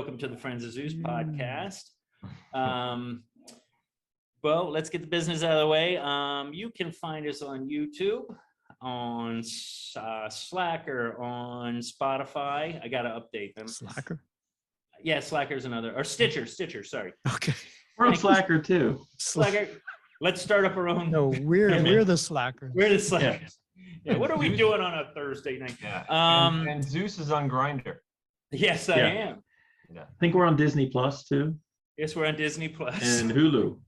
welcome to the Friends of Zeus podcast. Well, let's get the business out of the way. You can find us on YouTube, on Slacker, on Spotify. I got to update them. Slacker? Yeah, Slacker's another, or Stitcher, sorry. Okay. We're on Slacker too. Slacker. Let's start up our own. No, we're the Slackers. We're the Slackers. Yeah, what are we doing on a Thursday night? Yeah. And Zeus is on Grindr. Yes, I am. Yeah. I think we're on Disney Plus too. Yes, we're on Disney Plus. And Hulu.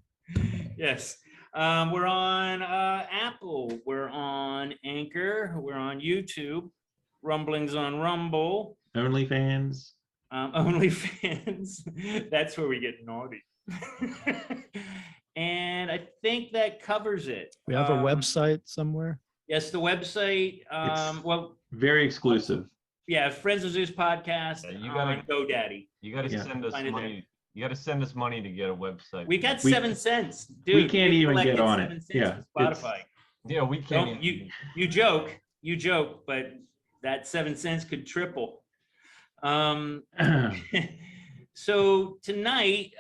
Yes. We're on Apple. We're on Anchor. We're on YouTube. Rumblings on Rumble. OnlyFans. OnlyFans. That's where we get naughty. And I think that covers it. We have a website somewhere. Yes, the website. Well, very exclusive. Yeah, Friends of Zeus podcast. Yeah, you gotta GoDaddy. You gotta send us money. You gotta send us money to get a website. We got 7 cents, dude. We can't even get on it. Yeah, Spotify. Yeah, we can't. You joke, but that 7 cents could triple. So tonight,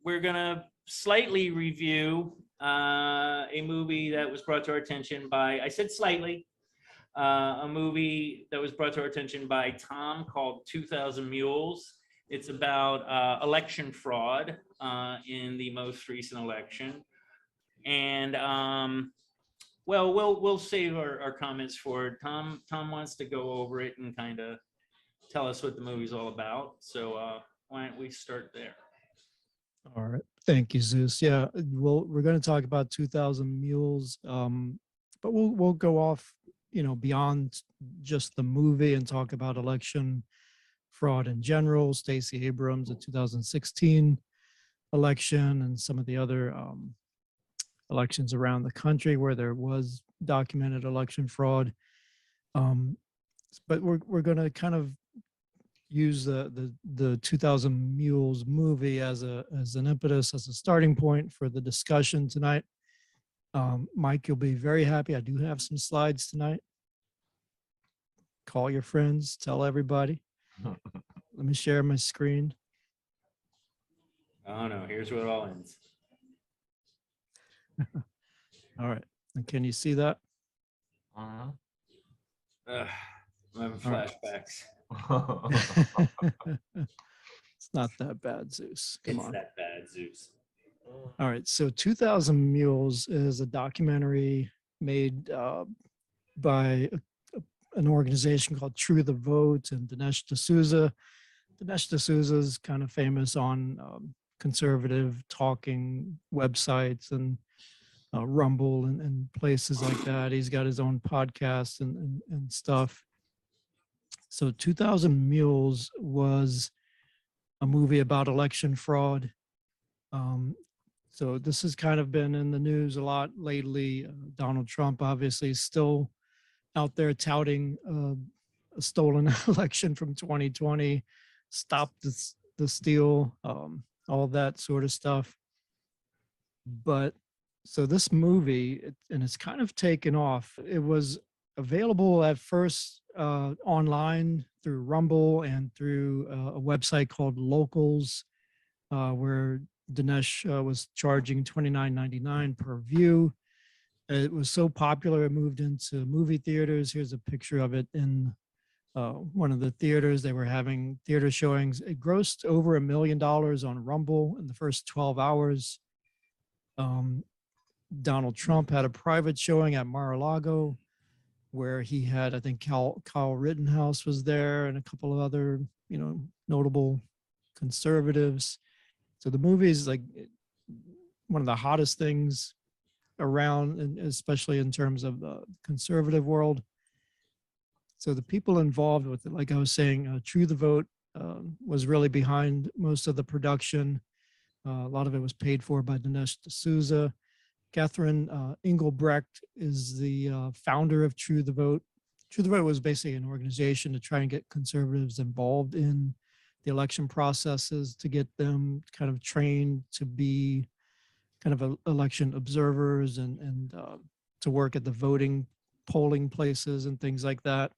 we're gonna slightly review a movie that was brought to our attention by, I said slightly, a movie that was brought to our attention by Tom called 2000 Mules. It's about election fraud in the most recent election. And well, we'll save our comments for it. Tom wants to go over it and kind of tell us what the movie's all about. So why don't we start there? All right. Thank you, Zeus. Yeah, we're going to talk about 2000 Mules, but we'll go off, beyond just the movie and talk about election fraud in general, Stacey Abrams, the 2016 election, and some of the other elections around the country where there was documented election fraud. But we're going to kind of use the 2000 Mules movie as an impetus, as a starting point for the discussion tonight. Mike, you'll be very happy. I do have some slides tonight. Call your friends, tell everybody. Let me share my screen. Oh no, here's where it all ends. All right. And can you see that? I'm having flashbacks. It's not that bad, Zeus. Come on. It's that bad, Zeus. All right. So 2000 Mules is a documentary made by an organization called True the Vote and Dinesh D'Souza. Dinesh D'Souza is kind of famous on conservative talking websites and Rumble and places like that. He's got his own podcast and stuff. So 2000 Mules was a movie about election fraud. So this has kind of been in the news a lot lately. Donald Trump obviously is still out there touting a stolen election from 2020, stop the steal, all that sort of stuff. But so this movie, and it's kind of taken off. It was available at first online through Rumble and through a website called Locals, where Dinesh was charging $29.99 per view. It was so popular, it moved into movie theaters. Here's a picture of it in one of the theaters. They were having theater showings. It grossed over $1 million on Rumble in the first 12 hours. Donald Trump had a private showing at Mar-a-Lago where he had, I think Kyle Rittenhouse was there and a couple of other, notable conservatives. So the movie is like one of the hottest things around, and especially in terms of the conservative world. So the people involved with it, like I was saying, True the Vote was really behind most of the production. A lot of it was paid for by Dinesh D'Souza. Catherine Engelbrecht is the founder of True the Vote. True the Vote was basically an organization to try and get conservatives involved in the election processes, to get them kind of trained to be kind of election observers and to work at the voting polling places and things like that.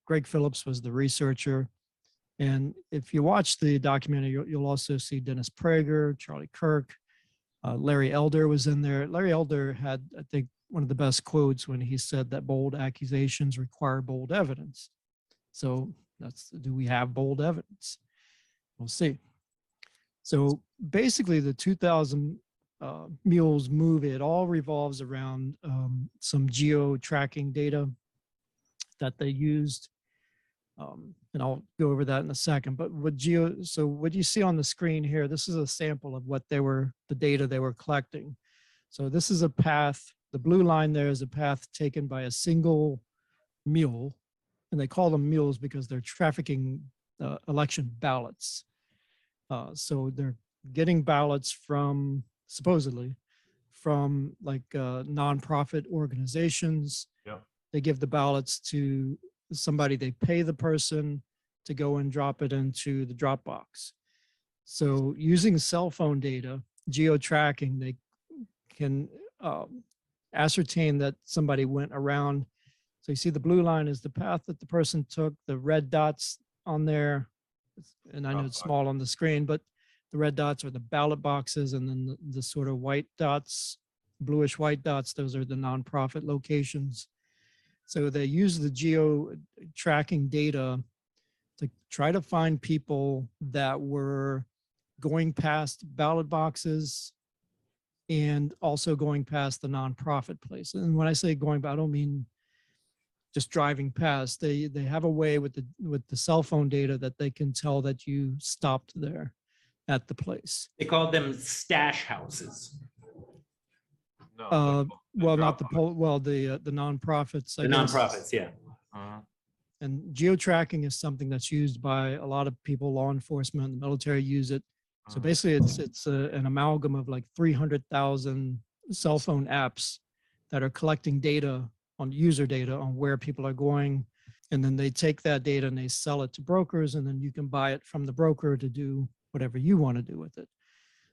Greg Phillips was the researcher. And if you watch the documentary, you'll also see Dennis Prager, Charlie Kirk, Larry Elder was in there. Larry Elder had, I think, one of the best quotes when he said that bold accusations require bold evidence. So do we have bold evidence? We'll see. So basically the 2000 Mules movie, it all revolves around some geo-tracking data that they used. And I'll go over that in a second, but so what you see on the screen here, this is a sample of the data they were collecting. So this is a path, the blue line there is a path taken by a single mule, and they call them mules because they're trafficking election ballots. So they're getting ballots from, supposedly, from like nonprofit organizations. Yep. They give the ballots to somebody, they pay the person to go and drop it into the drop box. So using cell phone data, geo-tracking, they can ascertain that somebody went around. So you see the blue line is the path that the person took, the red dots on there, and I know it's small on the screen, but the red dots are the ballot boxes, and then the sort of white dots, bluish white dots, those are the nonprofit locations. So they use the geo-tracking data to try to find people that were going past ballot boxes and also going past the nonprofit place. And when I say going, I don't mean just driving past. They have a way with the cell phone data that they can tell that you stopped there at the place. They called them stash houses. No, Well, not the the nonprofits. The nonprofits, yeah. And geo-tracking is something that's used by a lot of people, law enforcement, the military use it. So basically it's an amalgam of like 300,000 cell phone apps that are collecting data on user data on where people are going. And then they take that data and they sell it to brokers, and then you can buy it from the broker to do whatever you want to do with it.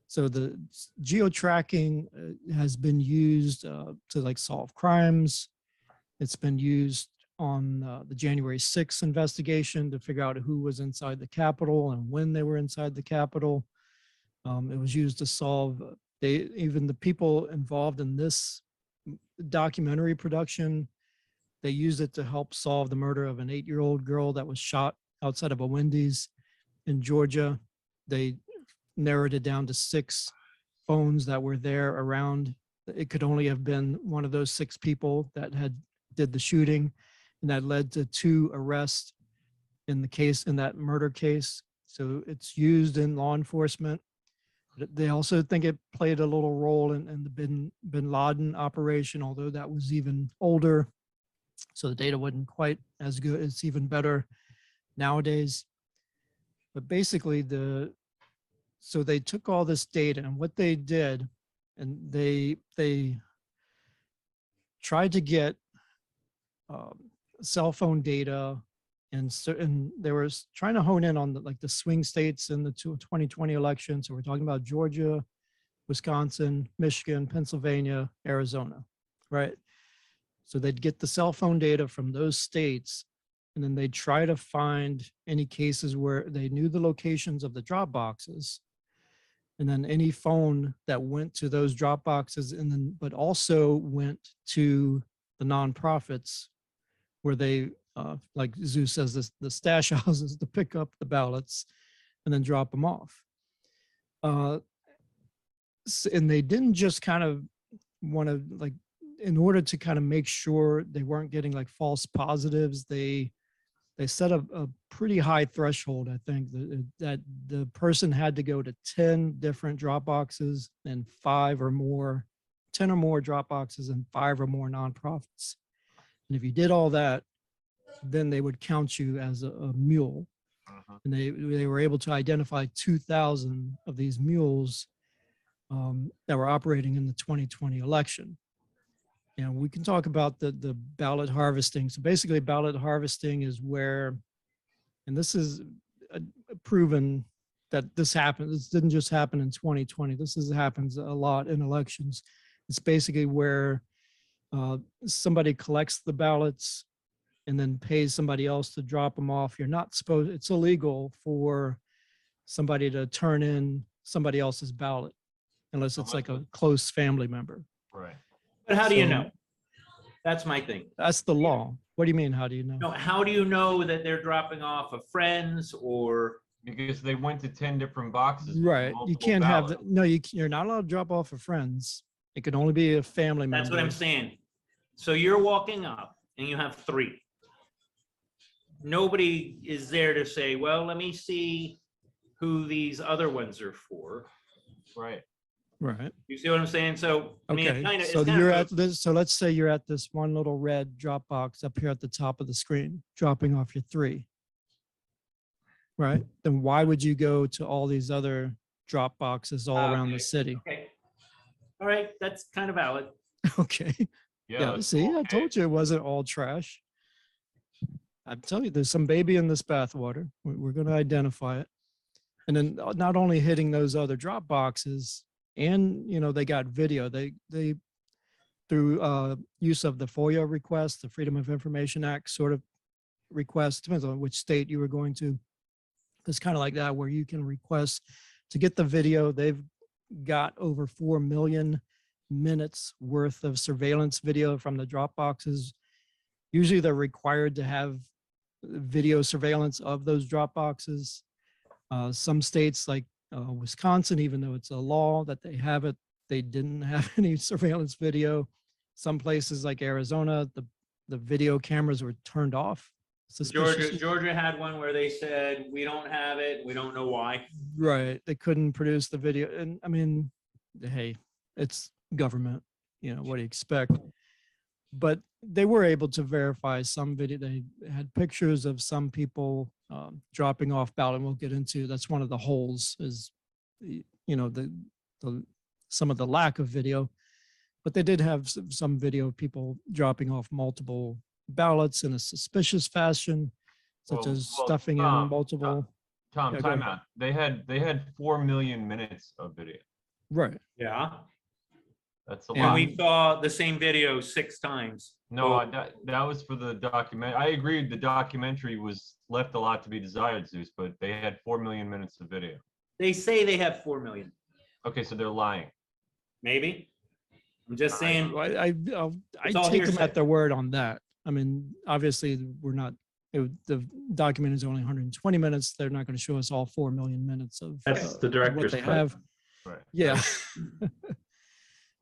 So the geo-tracking has been used to like solve crimes. It's been used on the January 6th investigation to figure out who was inside the Capitol and when they were inside the Capitol. It was used to solve, even the people involved in this documentary production, they used it to help solve the murder of an 8-year-old girl that was shot outside of a Wendy's in Georgia. They narrowed it down to 6 phones that were there around. It could only have been one of those 6 people that did the shooting, and that led to 2 arrests in that murder case. So it's used in law enforcement. They also think it played a little role in the bin Laden operation, although that was even older. So the data wasn't quite as good. It's even better nowadays. But basically so they took all this data, and what they did, and they tried to get cell phone data, and they were trying to hone in on the swing states in the 2020 election. So we're talking about Georgia, Wisconsin, Michigan, Pennsylvania, Arizona, right? So they'd get the cell phone data from those states, and then they'd try to find any cases where they knew the locations of the drop boxes, and then any phone that went to those drop boxes, but also went to the nonprofits where they, like Zeus says, the stash houses to pick up the ballots and then drop them off. And they didn't just kind of want to, like, in order to kind of make sure they weren't getting like false positives, they set a pretty high threshold. I think that the person had to go to 10 different drop boxes and 10 or more drop boxes and 5 or more nonprofits. And if you did all that, then they would count you as a mule. And they were able to identify 2,000 of these mules that were operating in the 2020 election. And we can talk about the ballot harvesting. So basically ballot harvesting is where, and this is proven that this happened. This didn't just happen in 2020. Happens a lot in elections. It's basically where somebody collects the ballots and then pays somebody else to drop them off, you're not supposed, it's illegal for somebody to turn in somebody else's ballot unless it's like a close family member. Right. But how do you So- know? That's my thing. That's the law. What do you mean? How do you know? No, how do you know that they're dropping off of friends or? Because they went to 10 different boxes. with Right. You multiple can't have ballots. no, you're not allowed to drop off of friends. It can only be a family member. That's what I'm saying. So you're walking up and you have 3. Nobody is there to say, well, let me see who these other ones are for. Right. Right. You see what I'm saying? So, I mean, Okay. it's So kind you're of at this. So let's say you're at this one little red drop box up here at the top of the screen, dropping off your 3. Right. Then why would you go to all these other drop boxes all around Okay. the city? okay. All right, that's kind of valid. Okay. Yeah. that's See, I okay. told you it wasn't all trash. I'm telling you, there's some baby in this bathwater. We're going to identify it. And then not only hitting those other drop boxes, and they got video. They through use of the FOIA request, the Freedom of Information Act sort of request, depends on which state you were going to. It's kind of like that where you can request to get the video. They've got over 4 million minutes worth of surveillance video from the drop boxes. Usually they're required to have video surveillance of those drop boxes. Some states like Wisconsin, even though it's a law that they have it, they didn't have any surveillance video. Some places like Arizona, the video cameras were turned off. Georgia had one where they said, we don't have it. We don't know why. Right. They couldn't produce the video. And I mean, hey, it's government, what do you expect? But they were able to verify some video. They had pictures of some people dropping off ballot. And we'll get into, that's one of the holes is, some of the lack of video, but they did have some video of people dropping off multiple ballots in a suspicious fashion, such as stuffing in multiple. Tom, Yeah, go time ahead. out. They had 4 million minutes of video. Right. Yeah. That's a And lot. we saw the same video 6 times. No, that was for the document. I agree the documentary was left a lot to be desired, Zeus, but they had 4 million minutes of video. They say they have 4 million. Okay, so they're lying. Maybe. I'm just saying. I It's all take them hearsay. at their word on that. I mean, obviously, we're not. The document is only 120 minutes. They're not going to show us all 4 million minutes of That's the what director's they cut. have. Right. Yeah.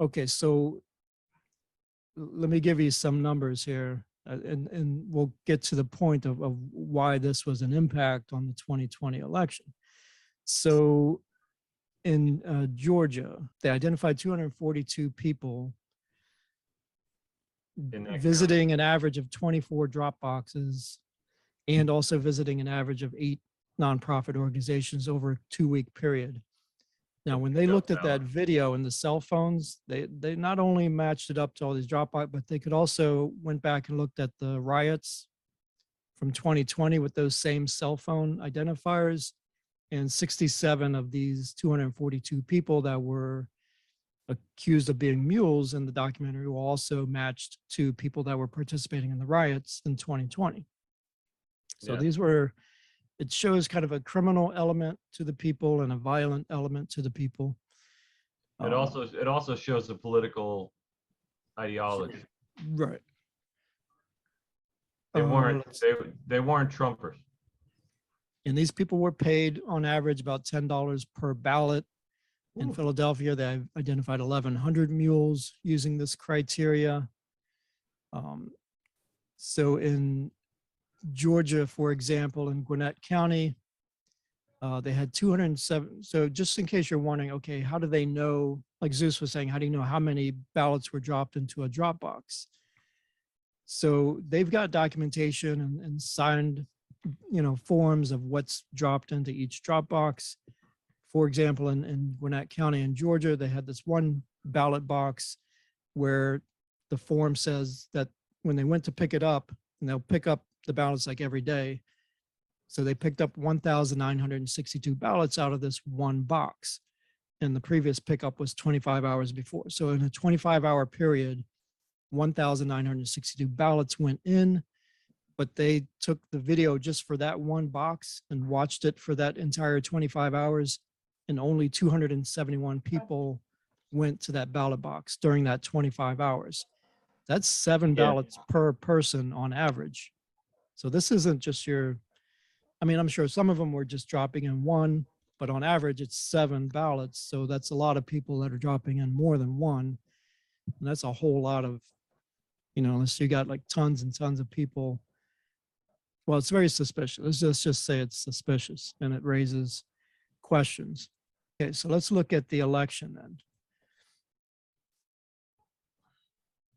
Okay, so let me give you some numbers here, and we'll get to the point of why this was an impact on the 2020 election. So in Georgia, they identified 242 people In that visiting an average of 24 drop boxes and also visiting an average of 8 nonprofit organizations over a 2-week period. Now, when they looked at that video and the cell phones, they not only matched it up to all these drop boxes, but they could also went back and looked at the riots from 2020 with those same cell phone identifiers. And 67 of these 242 people that were accused of being mules in the documentary were also matched to people that were participating in the riots in 2020. So Yeah. these were, it shows kind of a criminal element to the people and a violent element to the people. It also shows the political ideology. Right. They weren't let's- they weren't Trumpers. And these people were paid on average about $10 per ballot. In Ooh. Philadelphia, they identified 1,100 mules using this criteria. So in Georgia, for example, in Gwinnett County, they had 207. So just in case you're wondering, okay, how do they know, like Zeus was saying, how do you know how many ballots were dropped into a drop box? So they've got documentation and signed forms of what's dropped into each drop box. For example, in Gwinnett County in Georgia, they had this one ballot box where the form says that when they went to pick it up, and they'll pick up the ballots like every day. So they picked up 1,962 ballots out of this one box. And the previous pickup was 25 hours before. So in a 25-hour period, 1,962 ballots went in. but they took the video just for that one box and watched it for that entire 25 hours, and only 271 people went to that ballot box during that 25 hours. That's 7 Yeah. ballots per person on average. So this isn't just your, I mean, I'm sure some of them were just dropping in one, but on average it's 7 ballots. So that's a lot of people that are dropping in more than one. And that's a whole lot of, unless you got like tons and tons of people. Well, it's very suspicious. Let's just say it's suspicious, and it raises questions. Okay, so let's look at the election then.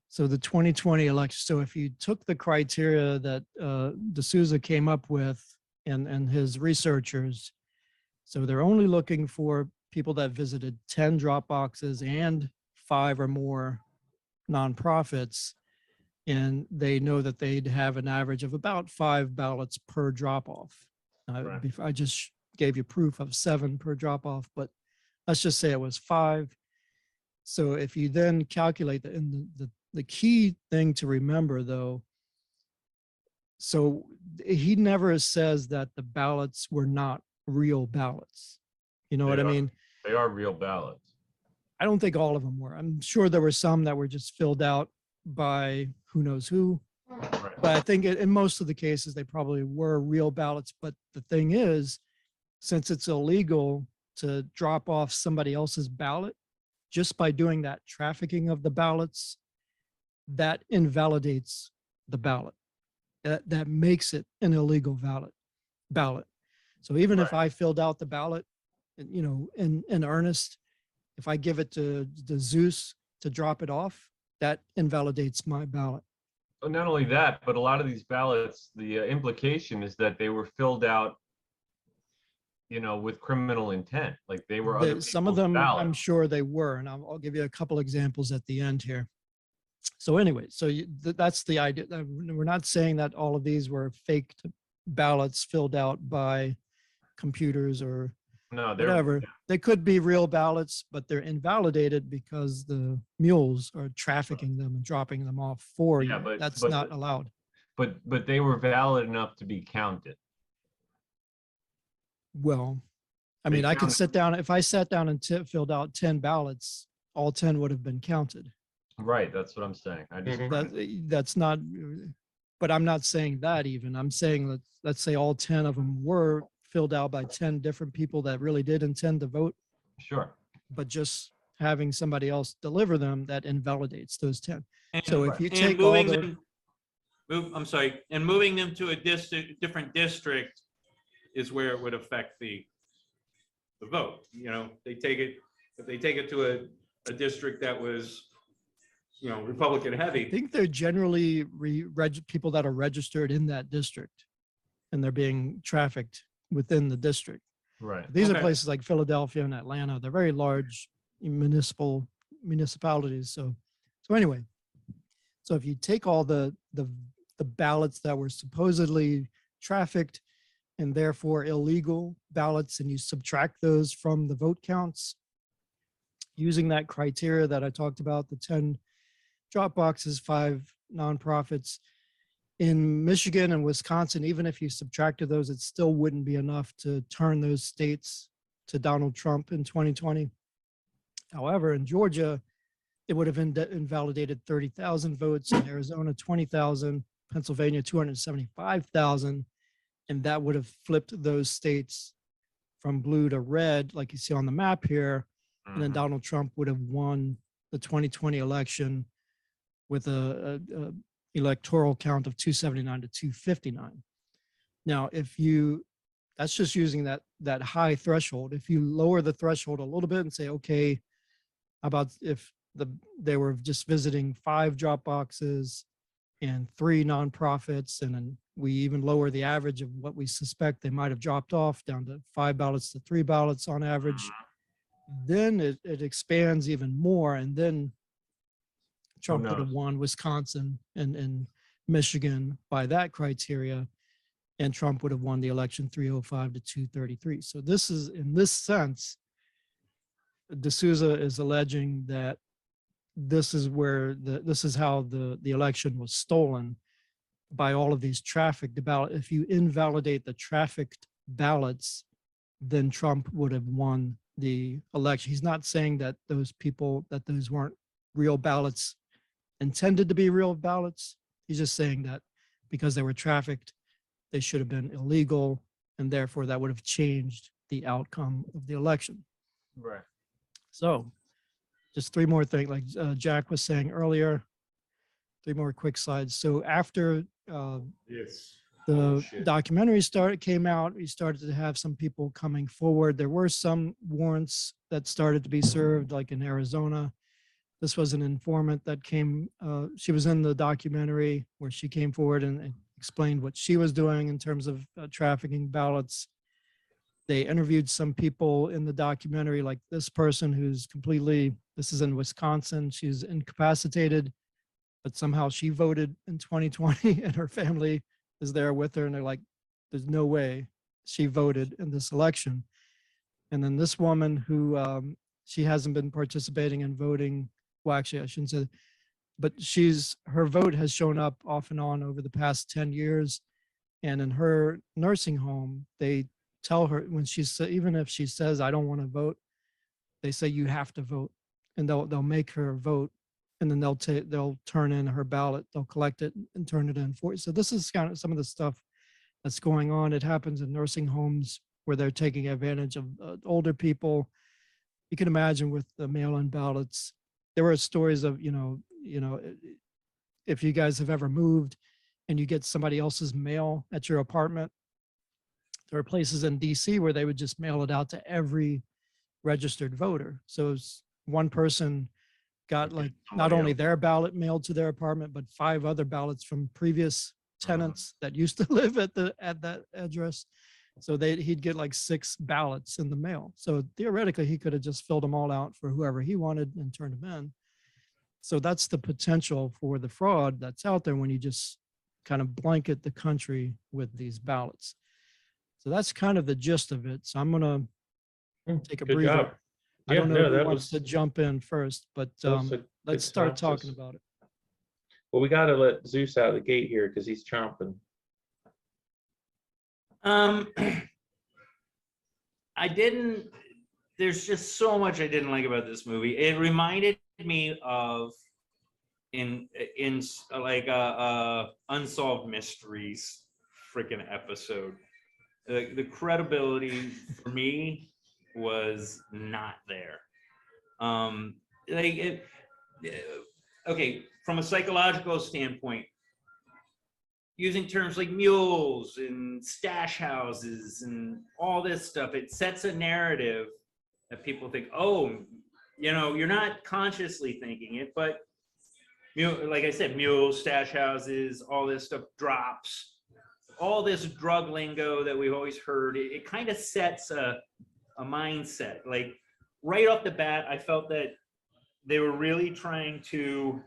So the 2020 election. So if you took the criteria that D'Souza came up with and his researchers, so they're only looking for people that visited 10 drop boxes and 5 or more nonprofits, and they know that they'd have an average of about 5 ballots per drop off. Right. I just gave you proof of 7 per drop off, but let's just say it was 5. So if you then calculate that, and the key thing to remember though, so he never says that the ballots were not real ballots. You know what I mean? They are real ballots. I don't think all of them were. I'm sure there were some that were just filled out by who knows who. Right. But I think in most of the cases, they probably were real ballots. But the thing is, since it's illegal to drop off somebody else's ballot, just by doing that trafficking of the ballots, that invalidates the ballot. That makes it an illegal ballot. So even if I filled out the ballot, in earnest, if I give it to Zeus to drop it off, that invalidates my ballot. Well, not only that, but a lot of these ballots, the implication is that they were filled out, with criminal intent. Like they were other Some of people's them, ballots. I'm sure they were, and I'll give you a couple examples at the end here. So anyway, so that's the idea. We're not saying that all of these were faked ballots filled out by computers or No, whatever. They could be real ballots, but they're invalidated because the mules are trafficking them and dropping them off for Yeah, you. but- That's but- not allowed. but they were valid enough to be counted. Well, I They mean, I could counted. sit down, if I sat down and filled out 10 ballots, all 10 would have been counted. Right, that's what I'm saying. I just That's not, but I'm not saying that even. I'm saying let's say all 10 of them were filled out by 10 different people that really did intend to vote, sure. but just having somebody else deliver them, that invalidates those 10. And- So if you and take all moving the, them, I'm sorry, and moving them to a different district is where it would affect the vote. If they take it to a district that was, Republican I heavy. think they're generally people that are registered in that district, and they're being trafficked within the district. Right. These are Okay. places like Philadelphia and Atlanta. They're very large municipalities. So anyway, so if you take all the ballots that were supposedly trafficked and therefore illegal ballots, and you subtract those from the vote counts, using that criteria that I talked about, the 10 drop boxes, 5 nonprofits, in Michigan and Wisconsin, even if you subtracted those, it still wouldn't be enough to turn those states to Donald Trump in 2020. However, in Georgia, it would have invalidated 30,000 votes, in Arizona, 20,000, Pennsylvania, 275,000, and that would have flipped those states from blue to red, like you see on the map here, and then Mhm. Donald Trump would have won the 2020 election with a electoral count of 279 to 259. Now, that's just using that high threshold. If you lower the threshold a little bit and say, okay, how about if they were just visiting 5 drop boxes and 3 nonprofits, and then we even lower the average of what we suspect they might have dropped off down to 5 ballots to 3 ballots on average, then it expands even more, and then Trump would have won Wisconsin and Michigan by that criteria, and Trump would have won the election 305 to 233. So this is, in this sense, D'Souza is alleging that this is how the election was stolen by all of these trafficked ballots. If you invalidate the trafficked ballots, then Trump would have won the election. He's not saying that those weren't real ballots intended to be real ballots. He's just saying that because they were trafficked, they should have been illegal, and therefore that would have changed the outcome of the election. Right. So just three more things, like Jack was saying earlier, three more quick slides. So after Yes. the documentary came out, we started to have some people coming forward. There were some warrants that started to be served, like in Arizona. This was an informant that came, she was in the documentary where she came forward and explained what she was doing in terms of trafficking ballots. They interviewed some people in the documentary, like this person who's this is in Wisconsin, she's incapacitated, but somehow she voted in 2020 and her family is there with her, and they're like, there's no way she voted in this election. And then this woman who she hasn't been participating in voting. Well, actually, I shouldn't say, but her vote has shown up off and on over the past 10 years. And in her nursing home, they tell her when even if she says, I don't want to vote, they say you have to vote, and they'll make her vote. And then they'll turn in her ballot, they'll collect it and turn it in for you. So this is kind of some of the stuff that's going on. It happens in nursing homes where they're taking advantage of older people. You can imagine with the mail-in ballots, there were stories of, if you guys have ever moved and you get somebody else's mail at your apartment, there are places in DC where they would just mail it out to every registered voter. So one person got like not only their ballot mailed to their apartment, but 5 other ballots from previous tenants that used to live at that address. So he'd get like 6 ballots in the mail. So theoretically, he could have just filled them all out for whoever he wanted and turned them in. So that's the potential for the fraud that's out there when you just kind of blanket the country with these ballots. So that's kind of the gist of it. So I'm going to take a Good breather. job. I don't know Yeah, who that wants to jump in first, but let's start talking about it. Well, we got to let Zeus out of the gate here because he's chomping. There's just so much I didn't like about this movie. It reminded me of in like Unsolved Mysteries freaking episode. The credibility for me was not there. Okay, from a psychological standpoint, using terms like mules and stash houses and all this stuff, it sets a narrative that people think, oh, you're not consciously thinking it, but like I said, mules, stash houses, all this stuff drops. All this drug lingo that we've always heard, it kind of sets a mindset. Like right off the bat, I felt that they were really trying to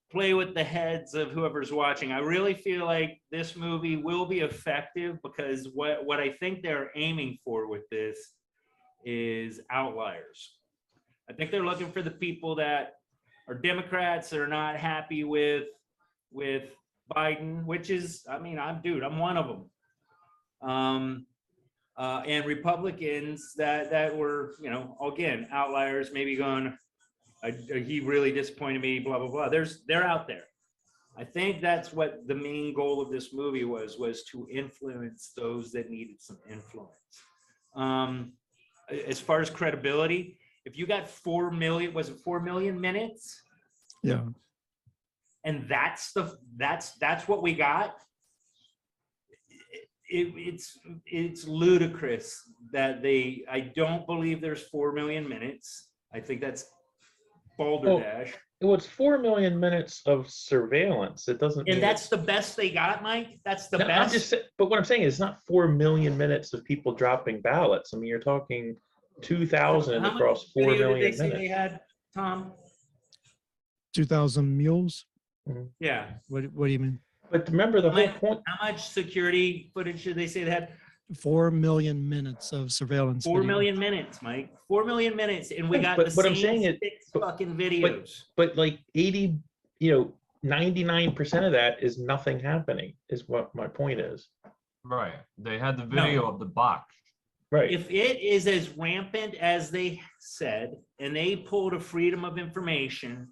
play with the heads of whoever's watching. I really feel like this movie will be effective because what I think they're aiming for with this is outliers. I think they're looking for the people that are Democrats that are not happy with Biden, which is, I'm one of them. And Republicans that were, again, outliers, maybe going, he really disappointed me, blah, blah, blah. They're out there. I think that's what the main goal of this movie was to influence those that needed some influence. As far as credibility, if you got 4 million, was it 4 million minutes? Yeah. And that's what we got. It's ludicrous that I don't believe there's 4 million minutes. I think that's balderdash. Well, it's 4 million minutes of surveillance. It doesn't. And that's the best they got, Mike. That's the best. But what I'm saying is, it's not 4 million minutes of people dropping ballots. I mean, you're talking 2,000 across 4 million minutes. They say they had, Tom? 2,000 mules. Mm-hmm. Yeah. What do you mean? But remember the whole point. How much security footage did they say they had? 4 million minutes of surveillance. 4 million minutes, Mike. 4 million minutes, and we got the same 6 fucking videos. But like 80, 99% of that is nothing happening, is what my point is. Right. They had the video of the box. Right. If it is as rampant as they said, and they pulled a freedom of information,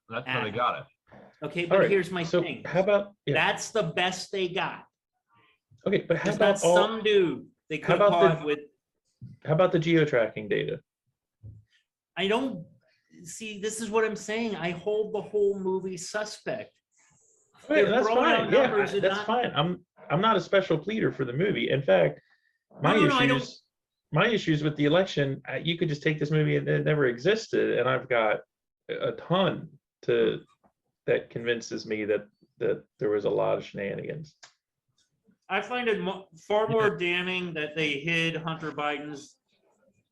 That's how they got it. okay, All but right, here's my so thing. how about, yeah, That's the best they got. okay, but how It's not about all, some dude they how could have about the- caught with. how about the geo-tracking data? I don't see. This is what I'm saying. I hold the whole movie suspect. Okay, They're that's throwing fine. out Yeah, numbers and that's not- fine. I'm not a special pleader for the movie. In fact, my No, I don't- issues with the election, you could just take this movie and it never existed, and I've got a ton that convinces me that there was a lot of shenanigans. I find it far more damning that they hid Hunter Biden's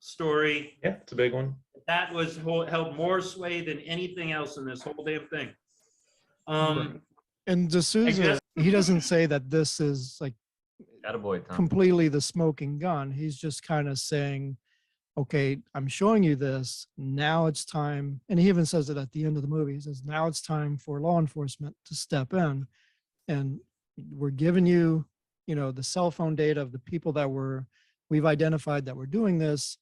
story. Yeah, it's a big one. That was held more sway than anything else in this whole damn thing. And D'Souza, guess- he doesn't say that this is like Attaboy, Tom. completely the smoking gun. He's just kind of saying, okay, I'm showing you this. Now it's time. And he even says it at the end of the movie. He says, now it's time for law enforcement to step in. And we're giving you, the cell phone data of the people that we've identified that were doing this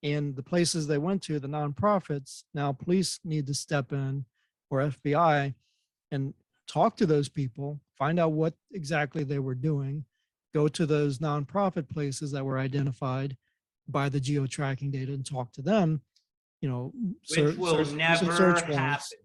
and the places they went to, the nonprofits. Now police need to step in, or FBI, and talk to those people, find out what exactly they were doing, go to those nonprofit places that were identified by the geo-tracking data and talk to them, Which will never happen.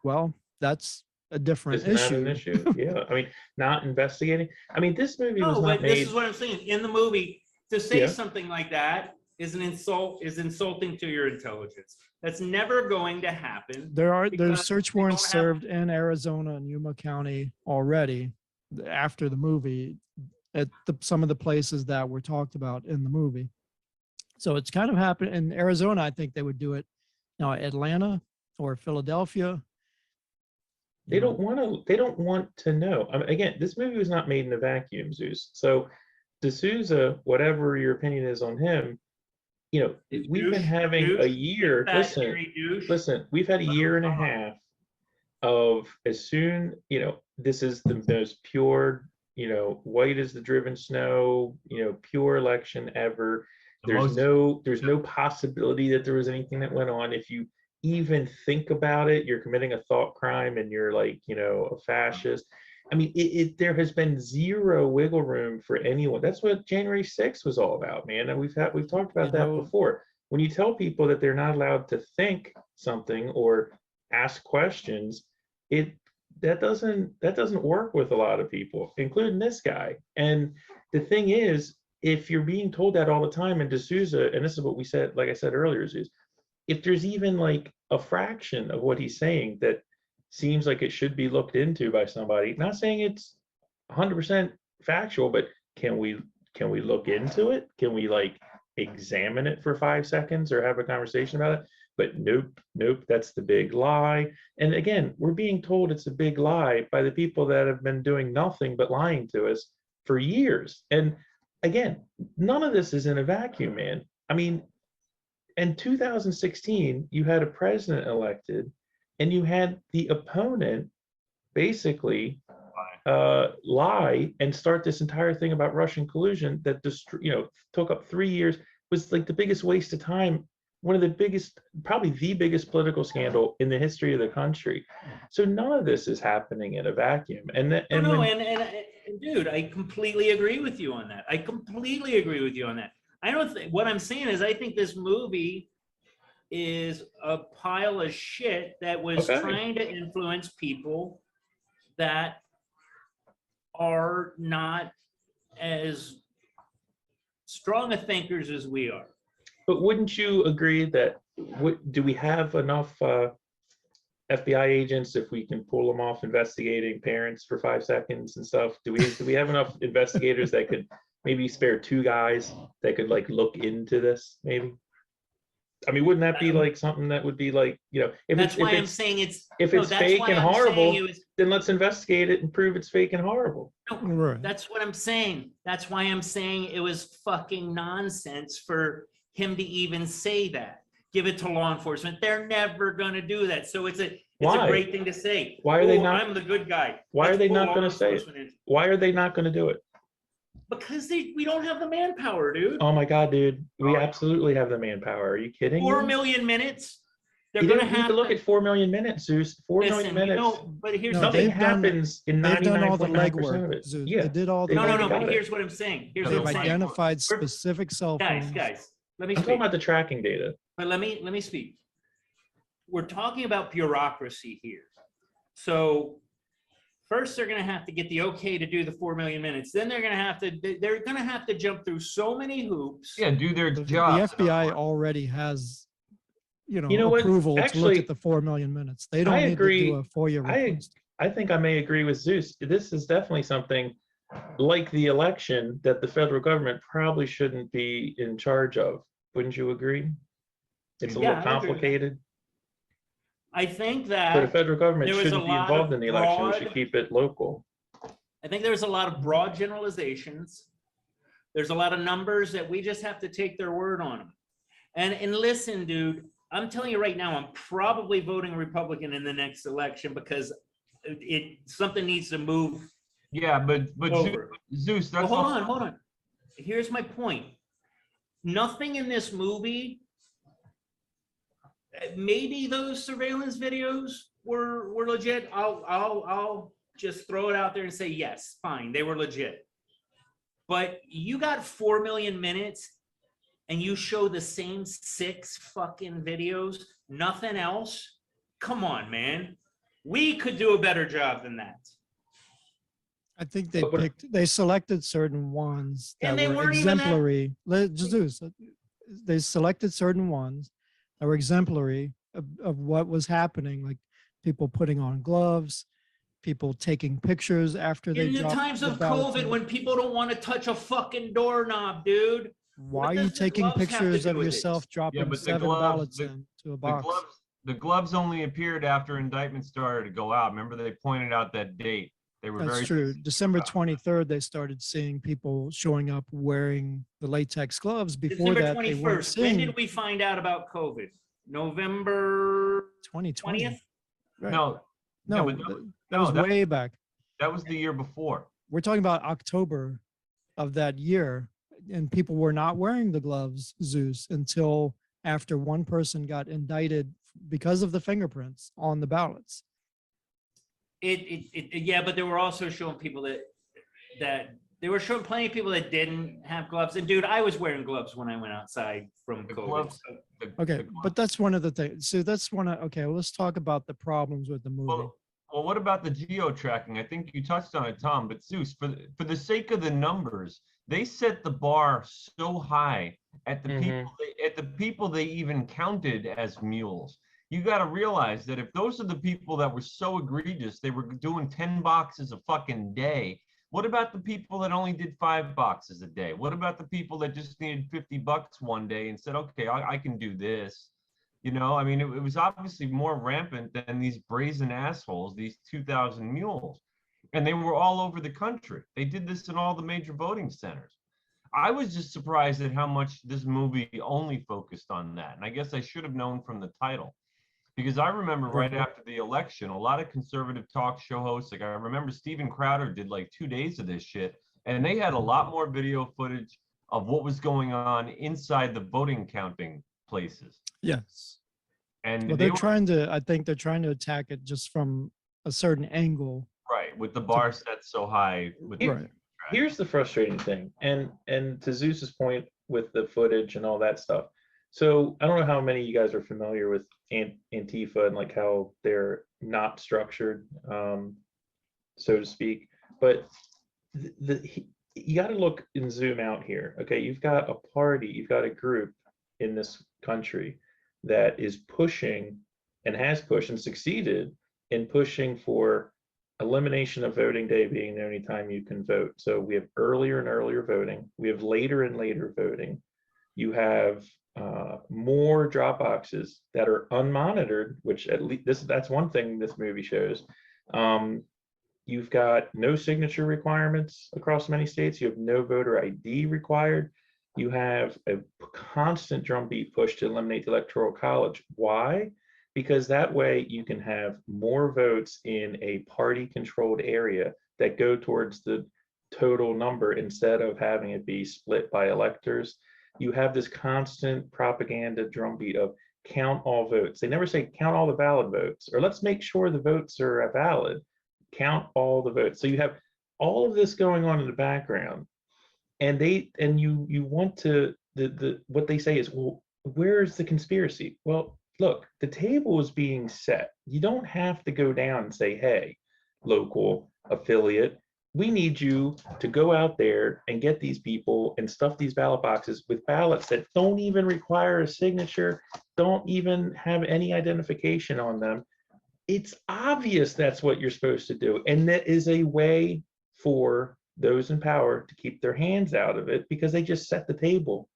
Well, that's a different It's not issue. an issue. Yeah, I mean, not investigating. I mean, this movie was No, not but this made. is what I'm saying. In the movie, to say Yeah. something like that is insulting to your intelligence. That's never going to happen. There's because search they warrants don't have- served in Arizona and Yuma County already after the movie at some of the places that were talked about in the movie. So it's kind of happened in Arizona. I think they would do it. Now, Atlanta or Philadelphia. They don't want to. They don't want to know. I mean, again, this movie was not made in a vacuum, Zeus. So, D'Souza, whatever your opinion is on him, we've been Douche, having douche, a year. Fat Listen, hairy douche. listen. We've had a year and a half of as soon. This is the most pure. White as the driven snow. Pure election ever. The There's most- no possibility that there was anything that went on. If you even think about it, you're committing a thought crime and you're like, a fascist. I mean, there has been zero wiggle room for anyone. That's what January 6th was all about, man. And we've talked about that before. When you tell people that they're not allowed to think something or ask questions, that doesn't work with a lot of people, including this guy. And the thing is, if you're being told that all the time, and D'Souza, and this is what we said, like I said earlier, is if there's even like a fraction of what he's saying that seems like it should be looked into by somebody, not saying it's 100% factual, but can we look into it? Can we like examine it for 5 seconds or have a conversation about it? But nope, that's the big lie. And again, we're being told it's a big lie by the people that have been doing nothing but lying to us for years. And again, none of this is in a vacuum, man. I mean, in 2016, you had a president elected, and you had the opponent basically lie and start this entire thing about Russian collusion that took up 3 years, was like the biggest waste of time, one of the biggest, probably the biggest political scandal in the history of the country. So none of this is happening in a vacuum. And Dude, I completely agree with you on that. I completely agree with you on that. I don't think, what I'm saying is I think this movie is a pile of shit that was trying to influence people that are not as strong a thinkers as we are. But wouldn't you agree that, do we have enough FBI agents, if we can pull them off investigating parents for 5 seconds and stuff? Do we have enough investigators that could maybe spare 2 guys that could like look into this maybe? I mean, wouldn't that be like something that would be like, if it's fake and horrible, then let's investigate it and prove it's fake and horrible. No, Right. that's what I'm saying. That's why I'm saying it was fucking nonsense for him to even say that. give it to law enforcement. They're never going to do that. So it's a Why? great thing to say. Why are they "Oh, not- I'm the good guy." Why are Let's they pull not law going to say it? enforcement in. Why are they not going to do it? Because we don't have the manpower, dude. Oh my God, dude. We Oh, yeah. absolutely have the manpower. Are you kidding 4 me? million minutes. They're You going don't to need have to look at 4 million minutes, Zeus. 4 million listen, minutes. but here's No, the Nothing thing. happens in They've done all the 99.9% of legwork, it. Zeus. Yeah. They did all the They've No, already but got it. here's what I'm saying. Here's Yeah, what They've I'm saying. identified We're- specific cell phones. Guys, let me I'm talking speak. about the tracking data. But let me speak. We're talking about bureaucracy here. So first they're going to have to get the okay to do the 4 million minutes. Then they're going to have to jump through so many hoops. Yeah, do their The job. FBI already has, You know what? approval to look Actually, at the 4 million minutes. They don't I need agree. to do a FOIA request. I think I may agree with Zeus. This is definitely something like the election that the federal government probably shouldn't be in charge of. Wouldn't you agree? It's a Yeah, little I agree with that. complicated. I think So the that federal government there was a shouldn't be lot involved of in the election. We should broad- keep it local. I think there's a lot of broad generalizations. There's a lot of numbers that we just have to take their word on them. And listen, dude, I'm telling you right now, I'm probably voting Republican in the next election because something needs to move Yeah, but over. Zeus, Well, that's hold on. Here's my point. Nothing in this movie. Maybe those surveillance videos were legit. I'll just throw it out there and say yes, fine, they were legit. But you got 4 million minutes and you show the same 6 fucking videos, nothing else. Come on, man. We could do a better job than that. I think they But- they selected certain ones that And they were weren't even that- exemplary. Zeus, they selected certain ones that were exemplary of what was happening, like people putting on gloves, people taking pictures after they In the dropped times the of ballots COVID, in. when people don't want to touch a fucking doorknob, dude. Why are does you the taking gloves have to pictures do of with yourself it? dropping but the 7 gloves- ballots the- into a the box? gloves only appeared after indictment started to go out. Remember, they pointed out that date. They were That's very true. December 23rd, they started seeing people showing up wearing the latex gloves. Before December that, they weren't 21st. When seeing did we find out about COVID? November 2020. 20th? Right. No, No, but that was no, way back. that was the year before. We're talking about October of that year, and people were not wearing the gloves, Zeus, until after one person got indicted because of the fingerprints on the ballots. Yeah, but they were also showing people that they were showing plenty of people that didn't have gloves. And dude, I was wearing gloves when I went outside from The COVID. gloves- So- Okay, the but that's one of the things. So that's one of, okay, let's talk about the problems with the movie. Well, what about the geo tracking? I think you touched on it, Tom. But Zeus, for the sake of the numbers, they set the bar so high at the people they even counted as mules. You got to realize that if those are the people that were so egregious, they were doing 10 boxes a fucking day. What about the people that only did 5 boxes a day? What about the people that just needed $50 one day and said, okay, I can do this? You know, I mean, it was obviously more rampant than these brazen assholes, these 2,000 mules. And they were all over the country. They did this in all the major voting centers. I was just surprised at how much this movie only focused on that. And I guess I should have known from the title. Because I remember right after the election, a lot of conservative talk show hosts, like I remember Steven Crowder did like 2 days of this shit. And they had a lot more video footage of what was going on inside the voting counting places. Yes. And Well, they they're were, trying to, I think they're trying to attack it just from a certain angle. right, with the bar set so high. With the, Right. Here's the frustrating thing, and to Zeus's point with the footage and all that stuff. So I don't know how many of you guys are familiar with Antifa and like how they're not structured, so to speak. But you got to look and zoom out here. Okay, you've got a party, you've got a group in this country that is pushing and has pushed and succeeded in pushing for elimination of voting day being the only time you can vote. So we have earlier and earlier voting. We have later and later voting. You have more drop boxes that are unmonitored, which at least that's one thing this movie shows. You've got no signature requirements across many states. You have no voter ID required. You have a constant drumbeat push to eliminate the Electoral College. Why? Because that way you can have more votes in a party-controlled area that go towards the total number instead of having it be split by electors. You have this constant propaganda drumbeat of count all votes. They never say count all the valid votes, or let's make sure the votes are valid. Count all the votes. So you have all of this going on in the background, and you want to what they say is, well, where's the conspiracy? Well, look, the table is being set. You don't have to go down and say, hey, local affiliate, we need you to go out there and get these people and stuff these ballot boxes with ballots that don't even require a signature, don't even have any identification on them. It's obvious that's what you're supposed to do. And that is a way for those in power to keep their hands out of it, because they just set the table.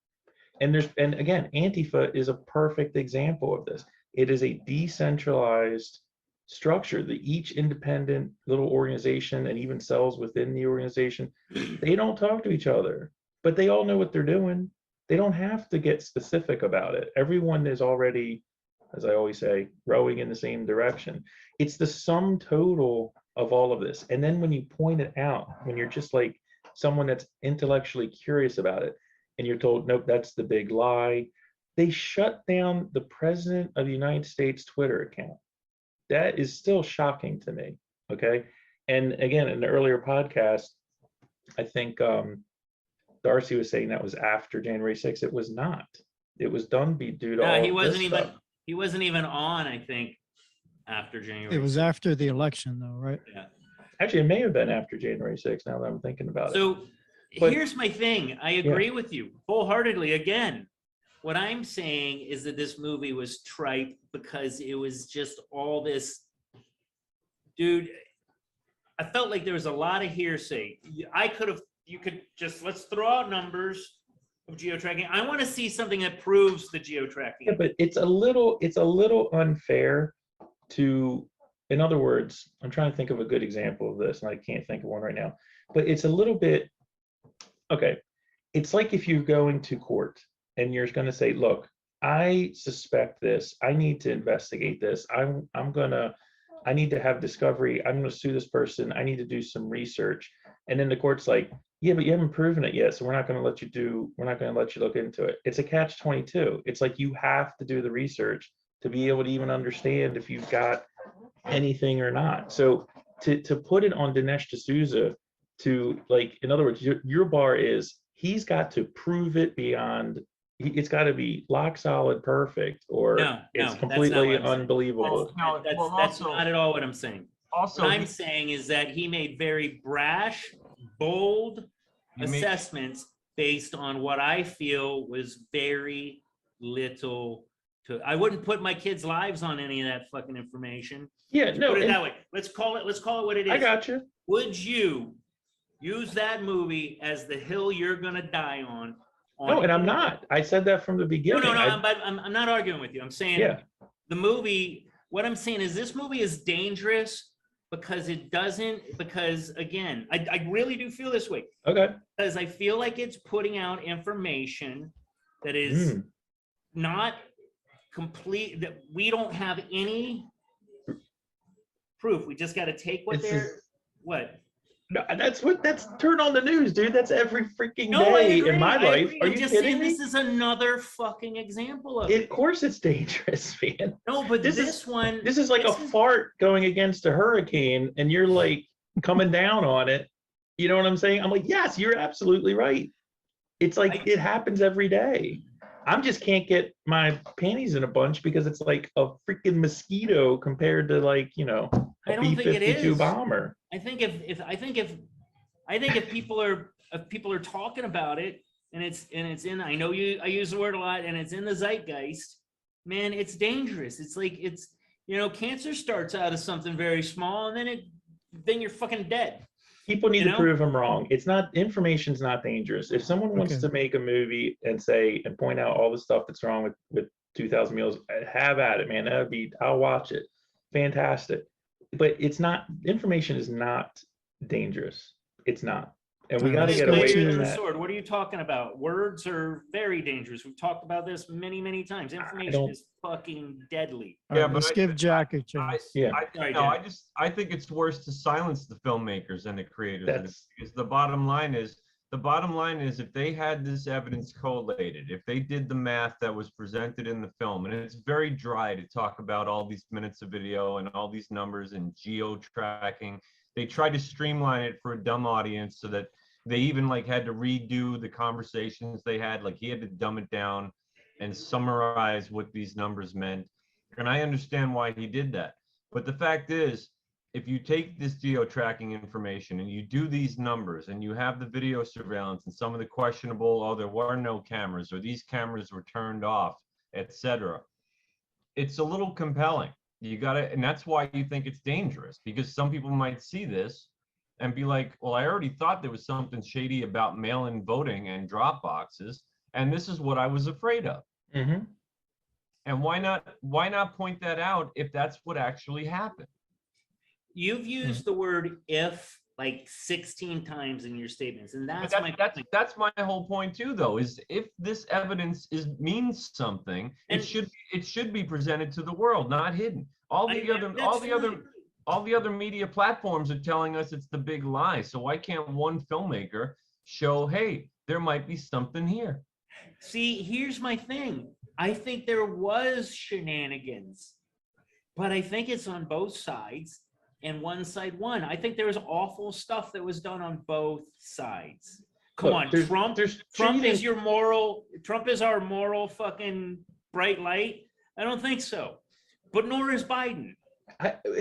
And again, Antifa is a perfect example of this. It is a decentralized structure that each independent little organization and even cells within the organization, they don't talk to each other, but they all know what they're doing. They don't have to get specific about it. Everyone is already, as I always say, rowing in the same direction. It's the sum total of all of this. And then when you point it out, when you're just like someone that's intellectually curious about it, and you're told, nope, that's the big lie, they shut down the President of the United States Twitter account. That is still shocking to me, okay? And again, in the earlier podcast, I think Darcy was saying that was after January 6th. It was not. It was done due to all he wasn't this even stuff. he wasn't even on, I think, after January. It was 6th. after the election, though, right? Yeah. Actually, it may have been after January 6th, now that I'm thinking about it. So But- here's my thing. I agree with you wholeheartedly. Again, what I'm saying is that this movie was trite because it was just all this, dude. I felt like there was a lot of hearsay. You could just, let's throw out numbers of geo-tracking. I want to see something that proves the geo-tracking. Yeah, but it's a little unfair to, in other words, I'm trying to think of a good example of this, and I can't think of one right now, but it's a little bit, okay, it's like if you're going to court and you're going to say, look, I suspect this, I need to investigate this, I need to have discovery, I'm going to sue this person, I need to do some research. And then the court's like, yeah, but you haven't proven it yet, so we're not going to let you look into it. It's a catch-22. It's like you have to do the research to be able to even understand if you've got anything or not. So to put it on Dinesh D'Souza, to, like, in other words, your bar is, he's got to prove it beyond, it's got to be lock solid perfect, or it's completely unbelievable. That's not at all what I'm saying. Also, what I'm saying is that he made very brash, bold assessments based on what I feel was very little to. I wouldn't put my kids' lives on any of that fucking information. Yeah, no. Put it that way. Let's call it what it is. I got you. Would you use that movie as the hill you're gonna die on? No, and I'm not. I said that from the beginning. No. But I'm not arguing with you. I'm saying the movie. What I'm saying is this movie is dangerous because again, I really do feel this way. Okay. Because I feel like it's putting out information that is not complete, that we don't have any proof. We just got to take what what? No, that's turn on the news, dude. That's every freaking day in my life. Are you kidding me? This is another fucking example of it. Of course it's dangerous, man. No, but this is like a fart going against a hurricane and you're like coming down on it. You know what I'm saying? I'm like, yes, you're absolutely right. It's like it happens every day. I just can't get my panties in a bunch because it's like a freaking mosquito compared to, like, you know, a B-52 bomber. I think if people are talking about it and it's in, I use the word a lot, and it's in the zeitgeist, man, it's dangerous. It's like, cancer starts out as something very small, and then you're fucking dead. People need to prove them wrong. Information's not dangerous. If someone wants to make a movie and point out all the stuff that's wrong with 2000 Mules, have at it, man. I'll watch it. Fantastic. But information is not dangerous. It's not. And we All right, got to let's get go away Greater to- from than the that. sword. What are you talking about? Words are very dangerous. We've talked about this many, many times. Information don't- is fucking deadly. All Yeah, right, but let's give Jack a chance. Yeah. Sorry, No, Jack. I think it's worse to silence the filmmakers and the creators of it, That's because the bottom line is if they had this evidence collated, if they did the math that was presented in the film, and it's very dry to talk about all these minutes of video and all these numbers and geo tracking. They tried to streamline it for a dumb audience so that they even like had to redo the conversations they had. Like he had to dumb it down and summarize what these numbers meant. And I understand why he did that. But the fact is, if you take this geo-tracking information and you do these numbers and you have the video surveillance and some of the questionable, oh, there were no cameras or these cameras were turned off, etc., it's a little compelling. You gotta, and that's why you think it's dangerous, because some people might see this and be like, well, I already thought there was something shady about mail-in voting and drop boxes, and this is what I was afraid of. Mhm. And why not point that out if that's what actually happened? You've used the word if like 16 times in your statements, and But that's my point. that's my whole point too, though, is if this evidence means something, And- it should be presented to the world, not hidden. All I- the that's other media platforms are telling us it's the big lie. So why can't one filmmaker show, hey, there might be something here? See, here's my thing. I think there was shenanigans, but I think it's on both sides, and one side won. I think there was awful stuff that was done on both sides. Come Look, on, there's- Trump. there's Trump cheating. is your moral. Trump is our moral fucking bright light. I don't think so. But nor is Biden.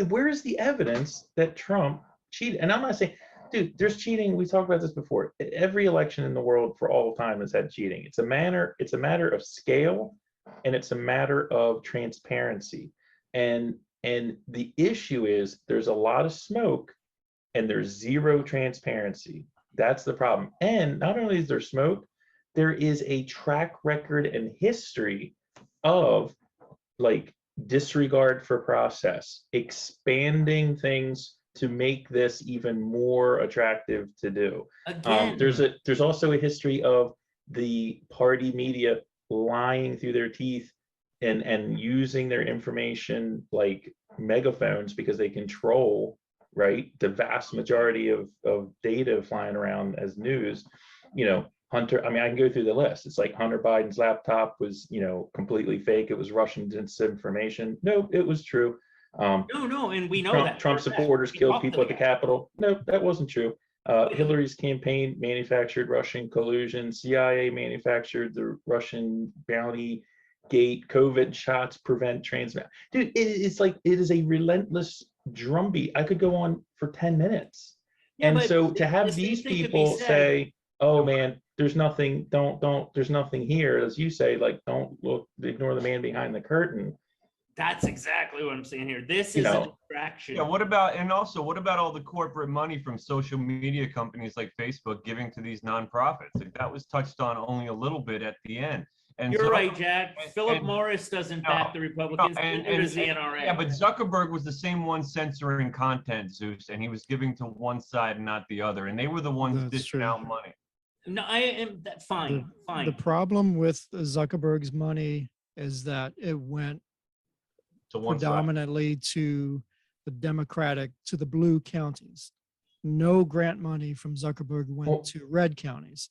Where is the evidence that Trump cheated? And I'm not saying, dude, there's cheating. We talked about this before. Every election in the world for all time has had cheating. It's a matter of scale, and it's a matter of transparency. And the issue is there's a lot of smoke and there's zero transparency. That's the problem. And not only is there smoke, there is a track record and history of like disregard for process, expanding things to make this even more attractive to do. Again, There's also a history of the party media lying through their teeth and using their information like megaphones because they control, right, the vast majority of data flying around as news. You know, Hunter, I mean, I can go through the list. It's like Hunter Biden's laptop was, completely fake. It was Russian disinformation. No, it was true. no, and we know Trump, that. Trump for a fact. supporters We killed talked to people at the guy. Capitol. No, that wasn't true. Hillary's campaign manufactured Russian collusion. CIA manufactured the Russian bounty gate. COVID shots prevent transmit. Dude, it's like it is a relentless drumbeat. I could go on for 10 minutes. Yeah, And but so the to have same these thing could be people said- say, "Oh man, there's nothing. There's nothing here," as you say, like, don't look, ignore the man behind the curtain. That's exactly what I'm saying here. This You is a know. distraction. Yeah, what about all the corporate money from social media companies like Facebook giving to these nonprofits? Like that was touched on only a little bit at the end. And You're Zuck- right, Jack. and- Philip and- Morris doesn't No, back the Republicans. and- neither does the and- NRA. Yeah, but Zuckerberg was the same one censoring content, Zeus, and he was giving to one side and not the other, and they were the ones That's dishing true. out money. No, I am fine. Fine. The problem with Zuckerberg's money is that it went So one side. predominantly to the blue counties. No grant money from Zuckerberg went Well, to red counties.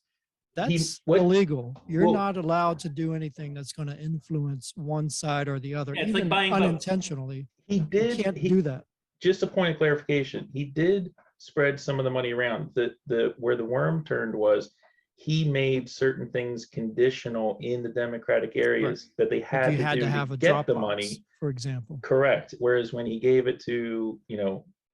That's what- illegal. You're well- not allowed to do anything that's going to influence one side or the other, Yeah, it's like even buying votes. unintentionally. He You did. can't he, do that. just a point of clarification, he did spread some of the money around. The where the worm turned was he made certain things conditional in the Democratic areas that they Like had you to had do to to have a get the Dropbox, money. for example. Correct. Whereas when he gave it to,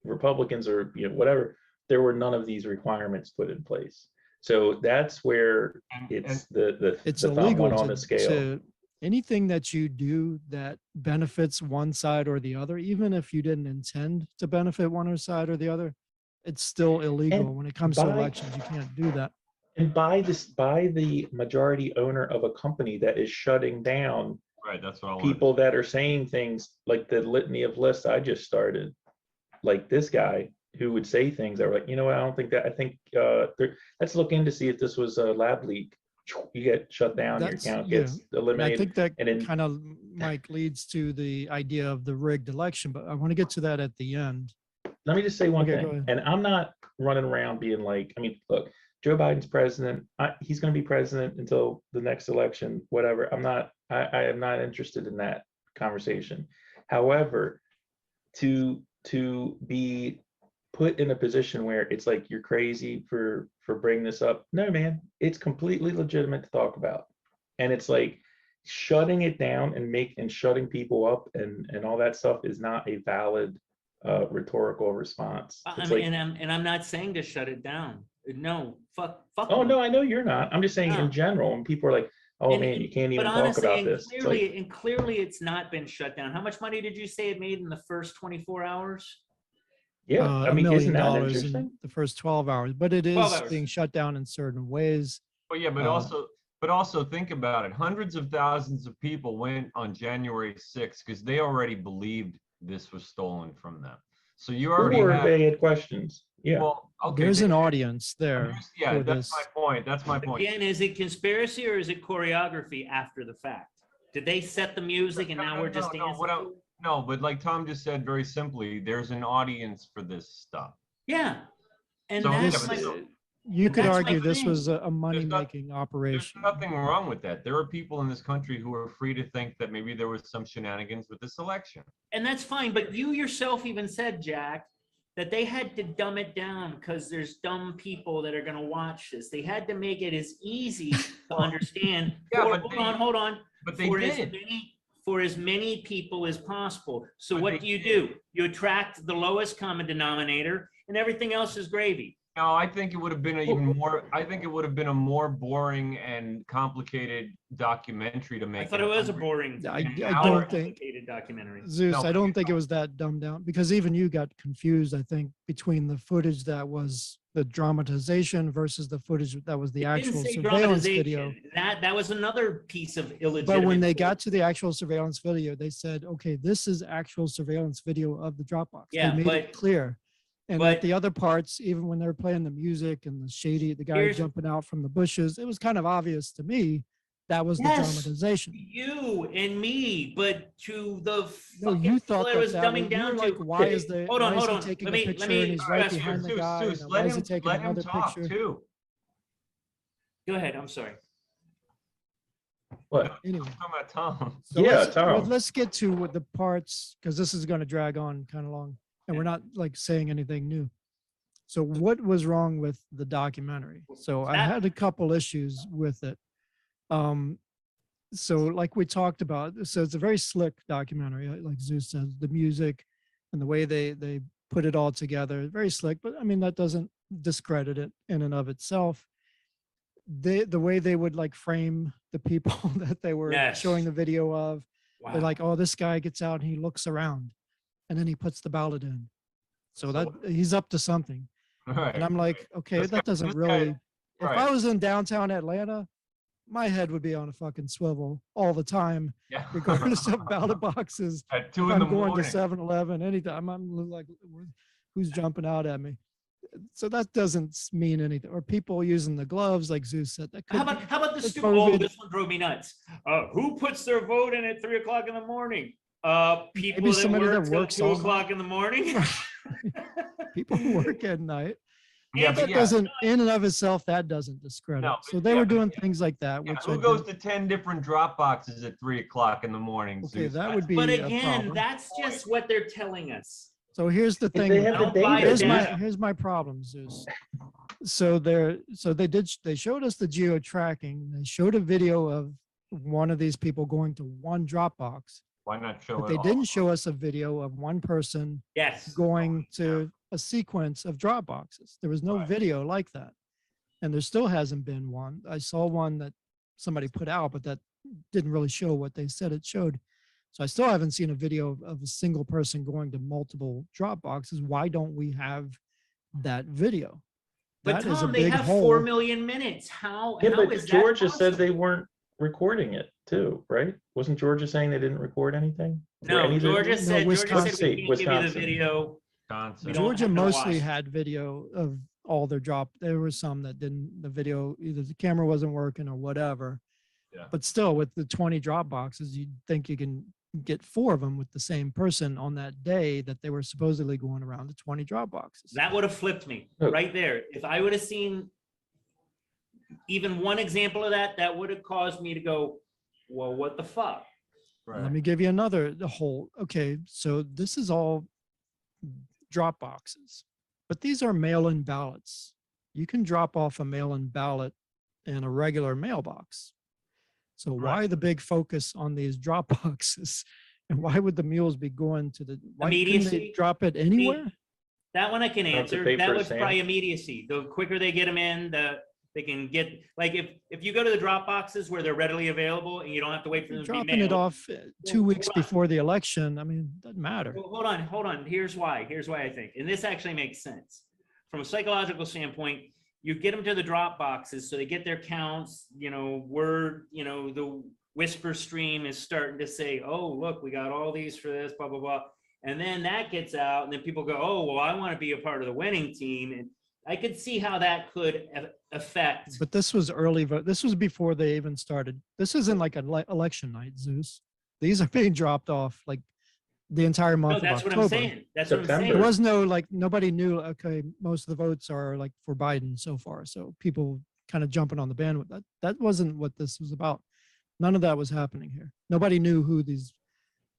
Republicans or whatever, there were none of these requirements put in place. So that's where it's the It's thumb illegal went on the scale. to anything that you do that benefits one side or the other, even if you didn't intend to benefit one side or the other, it's still illegal. And When it comes to by- elections, you can't do that. And by the majority owner of a company that is shutting down Right, that's what I wanted. people that are saying things like the litany of lists I just started, like this guy, who would say things that were like, you know what, I don't think that, I think let's look in to see if this was a lab leak. You get shut down, your account gets And I eliminated. think that and then kind of, Mike, leads to the idea of the rigged election, but I want to get to that at the end. let me just say one Okay, go thing, ahead. and I'm not running around being like, I mean, look, Joe Biden's president. He's going to be president until the next election, whatever. I am not interested in that conversation. However, to be put in a position where it's like you're crazy for bringing this up. No, man, it's completely legitimate to talk about, and it's like shutting it down and shutting people up and all that stuff is not a valid rhetorical response. It's like, and I'm not saying to shut it down. No, fuck. oh them. no, I know you're not. I'm just saying No. in general, and people are like, oh And- man, you can't But even talk honestly, about and this. It's clearly, like, and clearly, it's not been shut down. How much money did you say it made in the first 24 hours? yeah, I $1 mean, million isn't that in interesting? the first 12 hours, but it 12 is hours. being shut down in certain ways. Well, yeah, but also think about it. Hundreds of thousands of people went on January 6th because they already believed this was stolen from them. So you already Or have, they had questions. Yeah. well, okay. There's they- an audience there Yeah, for that's this. my point. That's my point. Again, is it conspiracy or is it choreography after the fact? Did they set the music and now we're just dancing? No, but like Tom just said very simply, there's an audience for this stuff. Yeah. And So, that's This, my, you could that's my argue this thing. was a money-making There's operation. nothing wrong with that. There are people in this country who are free to think that maybe there was some shenanigans with this election. and that's fine. But you yourself even said, Jack, that they had to dumb it down because there's dumb people that are going to watch this. They had to make it as easy to understand. Yeah, for- but hold on. But they for did. for as many people as possible. So But what they do? did. You attract the lowest common denominator, and everything else is gravy. No, I think it would have been even more. I think it would have been a more boring and complicated documentary to make. I thought it was a boring, I an don't hour think, complicated documentary. Zeus, No, I don't think it was that dumbed down because even you got confused, I think, between the footage that was the dramatization versus the footage that was the It didn't actual say surveillance dramatization. video. That was another piece of illegitimate. But when they footage. got to the actual surveillance video, they said, okay, this is actual surveillance video of the Dropbox. Yeah, They made but- it clear. And but- at the other parts, even when they were playing the music and the guy Here's- jumping out from the bushes, it was kind of obvious to me that was Yes. the dramatization. You and me, but to the No, fucking you people thought it was that dumbing was, down like, to. why is the Hold on, why is hold he on. taking Let a me- picture let me and he's ask right you, behind the Zeus, guy? Zeus, and let why is he him taking let him another talk picture? too. Go ahead. I'm sorry. What? Anyway, Talking about Tom. so Yeah, let's, Tom. let's get to what the parts, because this is going to drag on kind of long, and we're not like saying anything new. So what was wrong with the documentary? So I had a couple issues with it. So like we talked about, so it's a very slick documentary, like Zeus says, the music and the way they put it all together, very slick, but I mean, that doesn't discredit it in and of itself. The way they would like frame the people that they were Yes. showing the video of, Wow. they're like, oh, this guy gets out and he looks around and then he puts the ballot in. So that he's up to something. Right. And I'm like, okay, This that guy- doesn't this really, guy- if right. I was in downtown Atlanta, my head would be on a fucking swivel all the time, Yeah. regardless of ballot boxes. At If 2 in the I'm going morning. to 7-Eleven, anytime, I'm like, who's jumping out at me? So that doesn't mean anything. Or people using the gloves, like Zeus said, that could How about the it's stupid? Oh, COVID. this one drove me nuts. Who puts their vote in at 3 o'clock in the morning? People Maybe that somebody that work till works 2 all o'clock in the morning. people who work at night. Yeah, That but yeah. doesn't, in and of itself, that doesn't discredit. No, So but they yeah, were but doing yeah. things like that, Yeah, which who goes to 10 different drop boxes at 3 o'clock in the morning? okay, Zeus? that would be But a again, problem. that's just what they're telling us. So here's the thing. They with have that. the Don't buy data. it, Dan. Here's my problem, Zeus. So they showed us the geo tracking. They showed a video of one of these people going to one Dropbox, Why not show but it they all? didn't show us a video of one person Yes. going to a sequence of Dropboxes. There was no Right. video like that. And there still hasn't been one. I saw one that somebody put out, but that didn't really show what they said it showed. So I still haven't seen a video of a single person going to multiple Dropboxes. Why don't we have that video? But That is a Tom, they big have hole. 4 million minutes. How? Yeah, how but is that Georgia said possible? they weren't recording it too, right? Wasn't Georgia saying they didn't record anything? For No, any of the- Georgia said we Wisconsin. can't give you the Wisconsin. video Concept. We don't Georgia have to mostly watch. had video of all their drop. There were some that didn't. The video, either the camera wasn't working or whatever. Yeah. But still, with the 20 drop boxes, you'd think you can get 4 of them with the same person on that day that they were supposedly going around the 20 drop boxes. That would have flipped me Oh. right there. If I would have seen even one example of that, that would have caused me to go, well, what the fuck? Let me give you another, okay, so this is all drop boxes, but these are mail-in ballots. You can drop off a mail-in ballot in a regular mailbox. So why the big focus on these drop boxes? And why would the mules be going to the, why couldn't they Immediacy? drop it anywhere? That one I can Don't have to answer. pay That for a was stamp. probably immediacy. The quicker they get them in, they can get, like, if you go to the drop boxes where they're readily available and you don't have to wait for You're them to be dropping it mailed. off 2 weeks hold on. before the election. I mean, doesn't matter. Well, hold on. Here's why I think, and this actually makes sense. From a psychological standpoint, you get them to the drop boxes so they get their counts, the whisper stream is starting to say, oh, look, we got all these for this, blah, blah, blah. And then that gets out and then people go, oh, well, I want to be a part of the winning team. And I could see how that could affect. But this was early vote. This was before they even started. This isn't like an election night, Zeus. These are being dropped off like the entire month No, of that's what October. I'm saying. That's what I'm September. There saying. was no, like, nobody knew, okay, most of the votes are like for Biden so far. So people kind of jumping on the bandwagon. That wasn't what this was about. None of that was happening here. Nobody knew who these,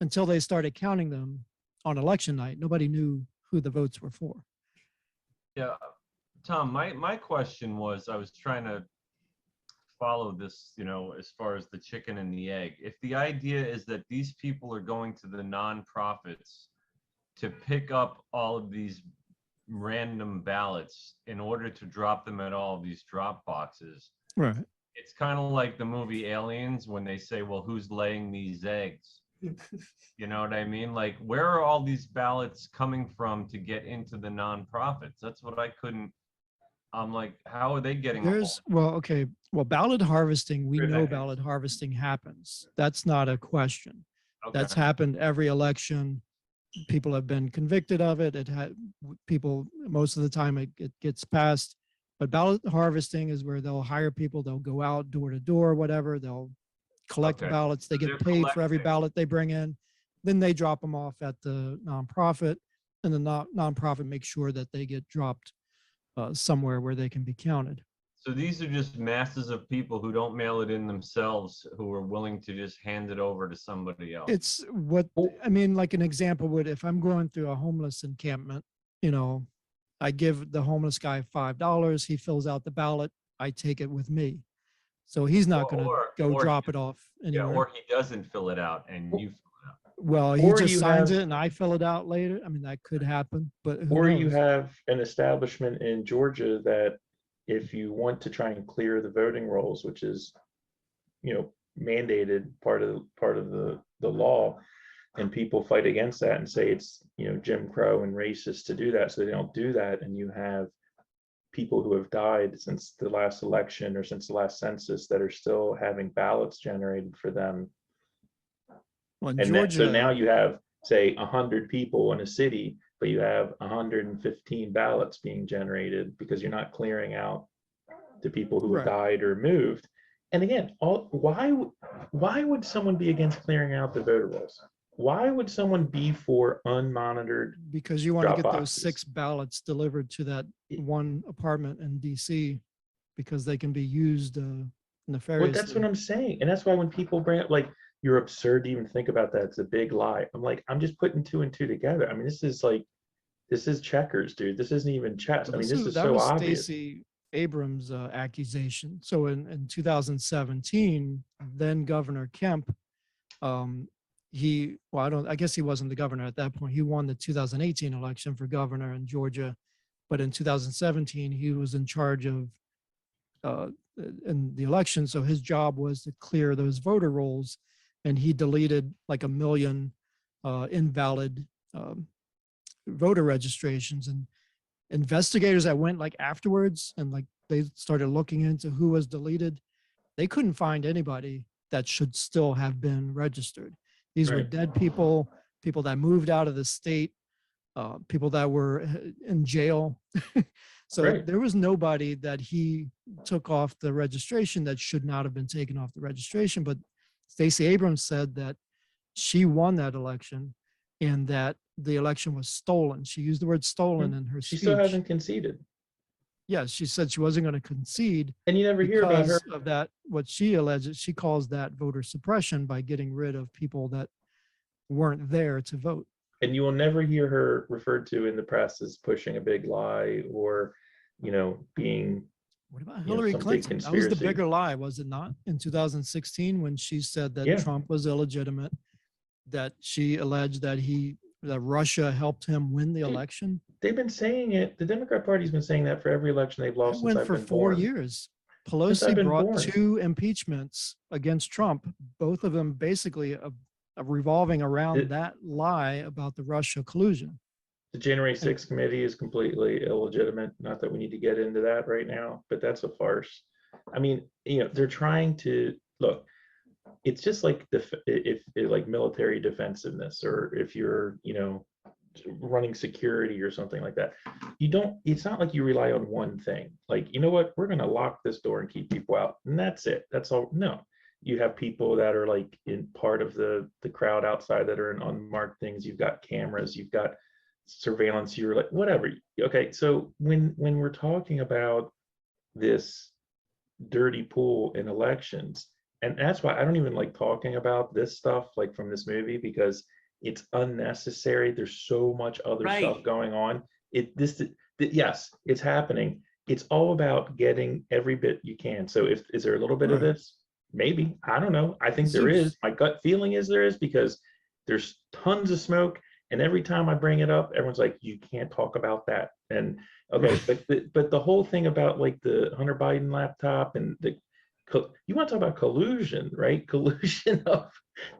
until they started counting them on election night, nobody knew who the votes were for. Yeah, Tom, my question was, I was trying to follow this, as far as the chicken and the egg. If the idea is that these people are going to the nonprofits to pick up all of these random ballots in order to drop them at all of these drop boxes, Right. it's kind of like the movie Aliens when they say, well, who's laying these eggs? You know what I mean? Like, where are all these ballots coming from to get into the nonprofits? That's what I couldn't. I'm like, how are they getting? Ballot harvesting, we Great know idea. ballot harvesting happens. That's not a question. Okay. That's happened every election. People have been convicted of it. It had people, most of the time it gets passed. But ballot harvesting is where they'll hire people, they'll go out door to door, whatever, they'll collect Okay. ballots, they So get they're paid for every collecting. ballot they bring in. Then they drop them off at the nonprofit, and the nonprofit makes sure that they get dropped somewhere where they can be counted. So these are just masses of people who don't mail it in themselves, who are willing to just hand it over to somebody else. It's what, I mean, like an example would, if I'm going through a homeless encampment, I give the homeless guy $5, he fills out the ballot, I take it with me. So he's not going to go or drop he- it off Yeah, anywhere. or he doesn't fill it out and you fill it out. Well, he Or just you signs have- it and I fill it out later. I mean, that could happen, but who Or you knows? have an establishment in Georgia that if you want to try and clear the voting rolls, which is, mandated part of the law, and people fight against that and say it's, Jim Crow and racist to do that. So they don't do that. And you have people who have died since the last election or since the last census that are still having ballots generated for them. Well, in And then, so Georgia, now you have, say, 100 people in a city, but you have 115 ballots being generated because you're not clearing out the people who have Right. died or moved. And again, why would someone be against clearing out the voter rolls? Why would someone be for unmonitored? because you want to drop get those boxes. 6 ballots delivered to that one apartment in DC because they can be used Well, nefariously. that's what I'm saying. And that's why when people bring up, like, you're absurd to even think about that, it's a big lie. I'm like, I'm just putting 2 and 2 together. I mean, this is checkers, dude. This isn't even chess. I mean, this is that so was obvious. Stacey Abrams' accusation. So in 2017, then Governor Kemp, I guess he wasn't the governor at that point. He won the 2018 election for governor in Georgia, but in 2017 he was in charge of in the election. So his job was to clear those voter rolls, and he deleted like 1 million invalid voter registrations. And investigators that went like afterwards and like they started looking into who was deleted, they couldn't find anybody that should still have been registered. These were Right. dead people, people that moved out of the state. people that were in jail. So Right. there was nobody that he took off the registration that should not have been taken off the registration. But Stacey Abrams said that she won that election and that the election was stolen. She used the word stolen in her She speech. still hasn't conceded. Yes, she said she wasn't going to concede And you never hear about her. because of that. What she alleges, she calls that voter suppression by getting rid of people that weren't there to vote. And you will never hear her referred to in the press as pushing a big lie or, being. What about Hillary some big Clinton? That was the conspiracy. bigger lie, was it not? In 2016, when she said that Yeah. Trump was illegitimate, that she alleged that Russia helped him win the election. They've been saying it. The Democrat Party's been saying that for every election they've It lost since went I've for been 4 born. years. I've Pelosi been brought born. 2 impeachments against Trump, both of them basically revolving around that lie about the Russia collusion. The January 6th committee is completely illegitimate. Not that we need to get into that right now, but that's a farce. I mean, they're trying to look. It's just like if like military defensiveness, or if you're, running security or something like that. It's not like you rely on one thing. Like, you know what, we're going to lock this door and keep people out, and that's it. That's all. No, you have people that are like in part of the crowd outside that are in unmarked things. You've got cameras, you've got surveillance, you're like, whatever. Okay, so when we're talking about this dirty pool in elections, and that's why I don't even like talking about this stuff like from this movie, because it's unnecessary. There's so much other stuff going on. Yes, it's happening. It's all about getting every bit you can. So is there a little bit of this? Maybe. I don't know. I think there is. My gut feeling is there is, because there's tons of smoke. And every time I bring it up, everyone's like, you can't talk about that. And okay, but the whole thing about like the Hunter Biden laptop and you want to talk about collusion, right? Collusion of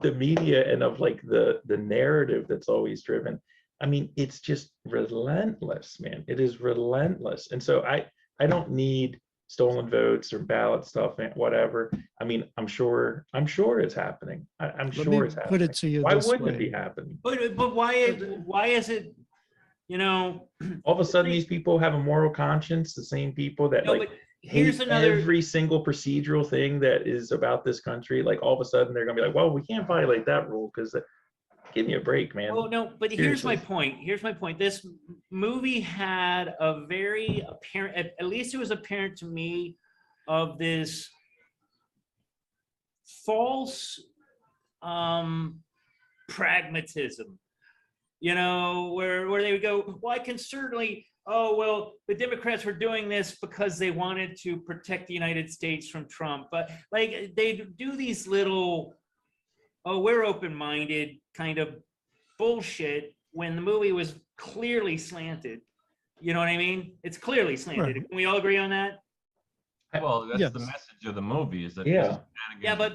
the media and of like the narrative that's always driven. I mean, it's just relentless, man. It is relentless. And so I don't need stolen votes or ballot stuff and whatever. I mean, I'm sure it's happening. I'm sure it's happening. Put it to you Why this wouldn't way. it be happening? But why is it, All of a sudden these people have a moral conscience, the same people that like here's hate another every single procedural thing that is about this country. Like all of a sudden they're gonna be like, well, we can't violate that rule because give me a break, man. Oh no, but here's my point. This movie had a very apparent, at least it was apparent to me, of this false pragmatism. Where they would go, well, I can certainly, oh, well, the Democrats were doing this because they wanted to protect the United States from Trump. But like they do these little, oh, we're open-minded kind of bullshit when the movie was clearly slanted. You know what I mean? It's clearly slanted. Right. Can we all agree on that? Well, that's Yes. the message of the movie, is that Yeah. But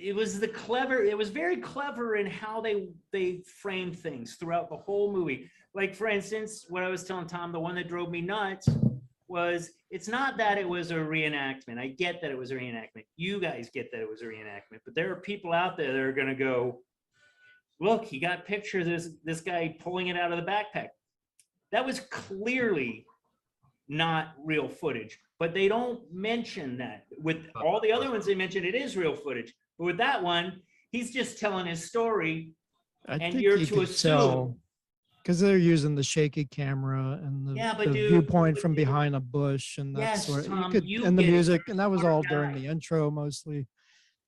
it was very clever in how they framed things throughout the whole movie. Like, for instance, what I was telling Tom, the one that drove me nuts was, it's not that it was a reenactment. I get that it was a reenactment. You guys get that it was a reenactment, but there are people out there that are going to go, look, he got pictures of this guy pulling it out of the backpack. That was clearly not real footage, but they don't mention that. With all the other ones they mention, it is real footage. But with that one, he's just telling his story, and you're to assume. Because they're using the shaky camera and the viewpoint from behind a bush and that sort of, and the music, and that was all during the intro mostly.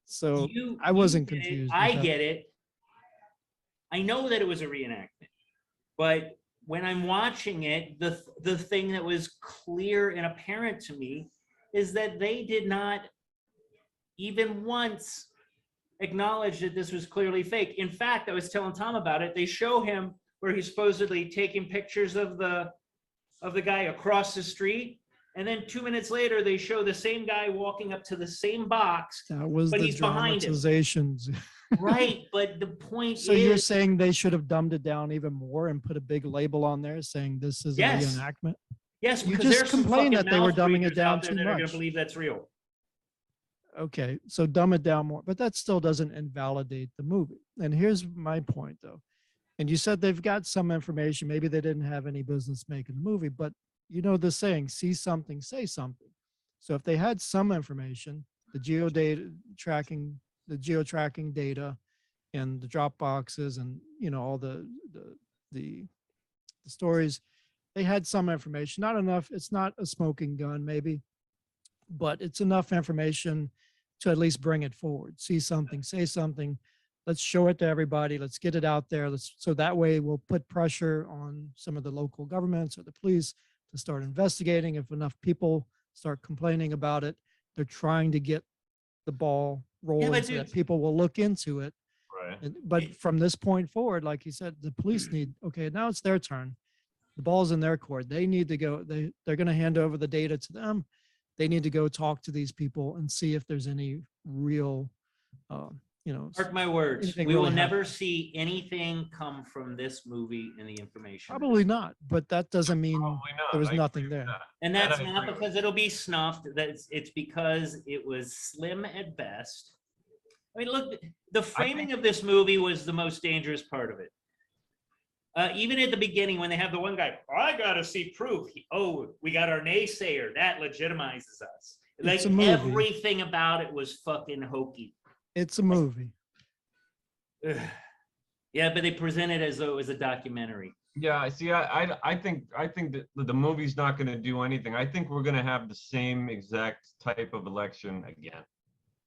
So I wasn't confused. I get it. I know that it was a reenactment, but when I'm watching it, the thing that was clear and apparent to me is that they did not even once acknowledge that this was clearly fake. In fact, I was telling Tom about it. They show him where he's supposedly taking pictures of the guy across the street, and then 2 minutes later they show the same guy walking up to the same box. That was but the he's behind him. dramatizations. Right, but the point So is, you're saying they should have dumbed it down even more and put a big label on there saying this is a reenactment? Yes, you because just there's some complained fucking that they were mouth dumbing it breathers down out there too that are much. going to believe that's real. Okay, so dumb it down more, but that still doesn't invalidate the movie. And here's my point though. And you said they've got some information. Maybe they didn't have any business making the movie, but you know the saying, see something, say something. So if they had some information, the geo-tracking data and the drop boxes and, all the stories, they had some information, not enough. It's not a smoking gun, maybe, but it's enough information to at least bring it forward. See something, say something. Let's show it to everybody. Let's get it out there. So that way we'll put pressure on some of the local governments or the police to start investigating. If enough people start complaining about it, they're trying to get the ball rolling so that people will look into it. Right. But from this point forward, like you said, the police need, okay, now it's their turn. The ball's in their court. They need to go, they're going to hand over the data to them. They need to go talk to these people and see if there's any real, Mark my words, anything we will really never see anything come from this movie in the information. probably not, but that doesn't mean Probably not. there was I agree nothing with there. that. And That that's I not agree with. because it'll be snuffed. It's because it was slim at best. I mean, look, the framing of this movie was the most dangerous part of it. Even at the beginning, when they have the one guy, I gotta see proof. We got our naysayer. That legitimizes us. Like It's a movie. everything about it was fucking hokey. It's a movie. Ugh. Yeah, but they present it as though it was a documentary. Yeah, see, I think that the movie's not going to do anything. I think we're going to have the same exact type of election again.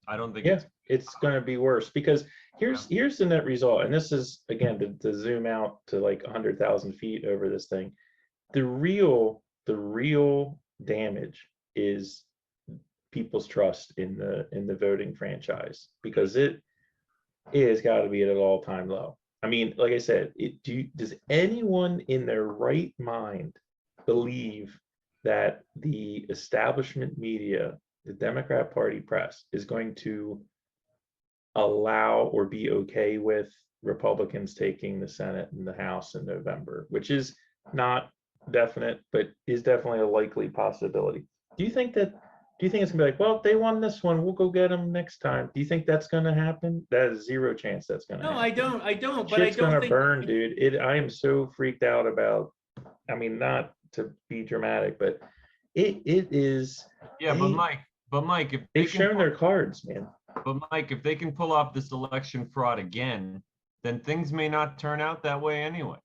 I don't think it's going to be worse because here's the net result. And this is, again, to zoom out to like 100,000 feet over this thing. The real damage is people's trust in the voting franchise, because it has got to be at an all-time low. I mean, like I said, does anyone in their right mind believe that the establishment media, the Democrat Party press, is going to allow or be okay with Republicans taking the Senate and the House in November, which is not definite, but is definitely a likely possibility? Do you think it's gonna be like, well, if they won this one, we'll go get them next time? Do you think that's gonna happen? That is zero chance that's gonna happen. No, I don't. But Shit's I don't gonna think burn, dude. I am so freaked out about. I mean, not to be dramatic, but it is. Yeah, but Mike, if They've shown their cards, man. But Mike, if they can pull off this election fraud again, then things may not turn out that way anyway.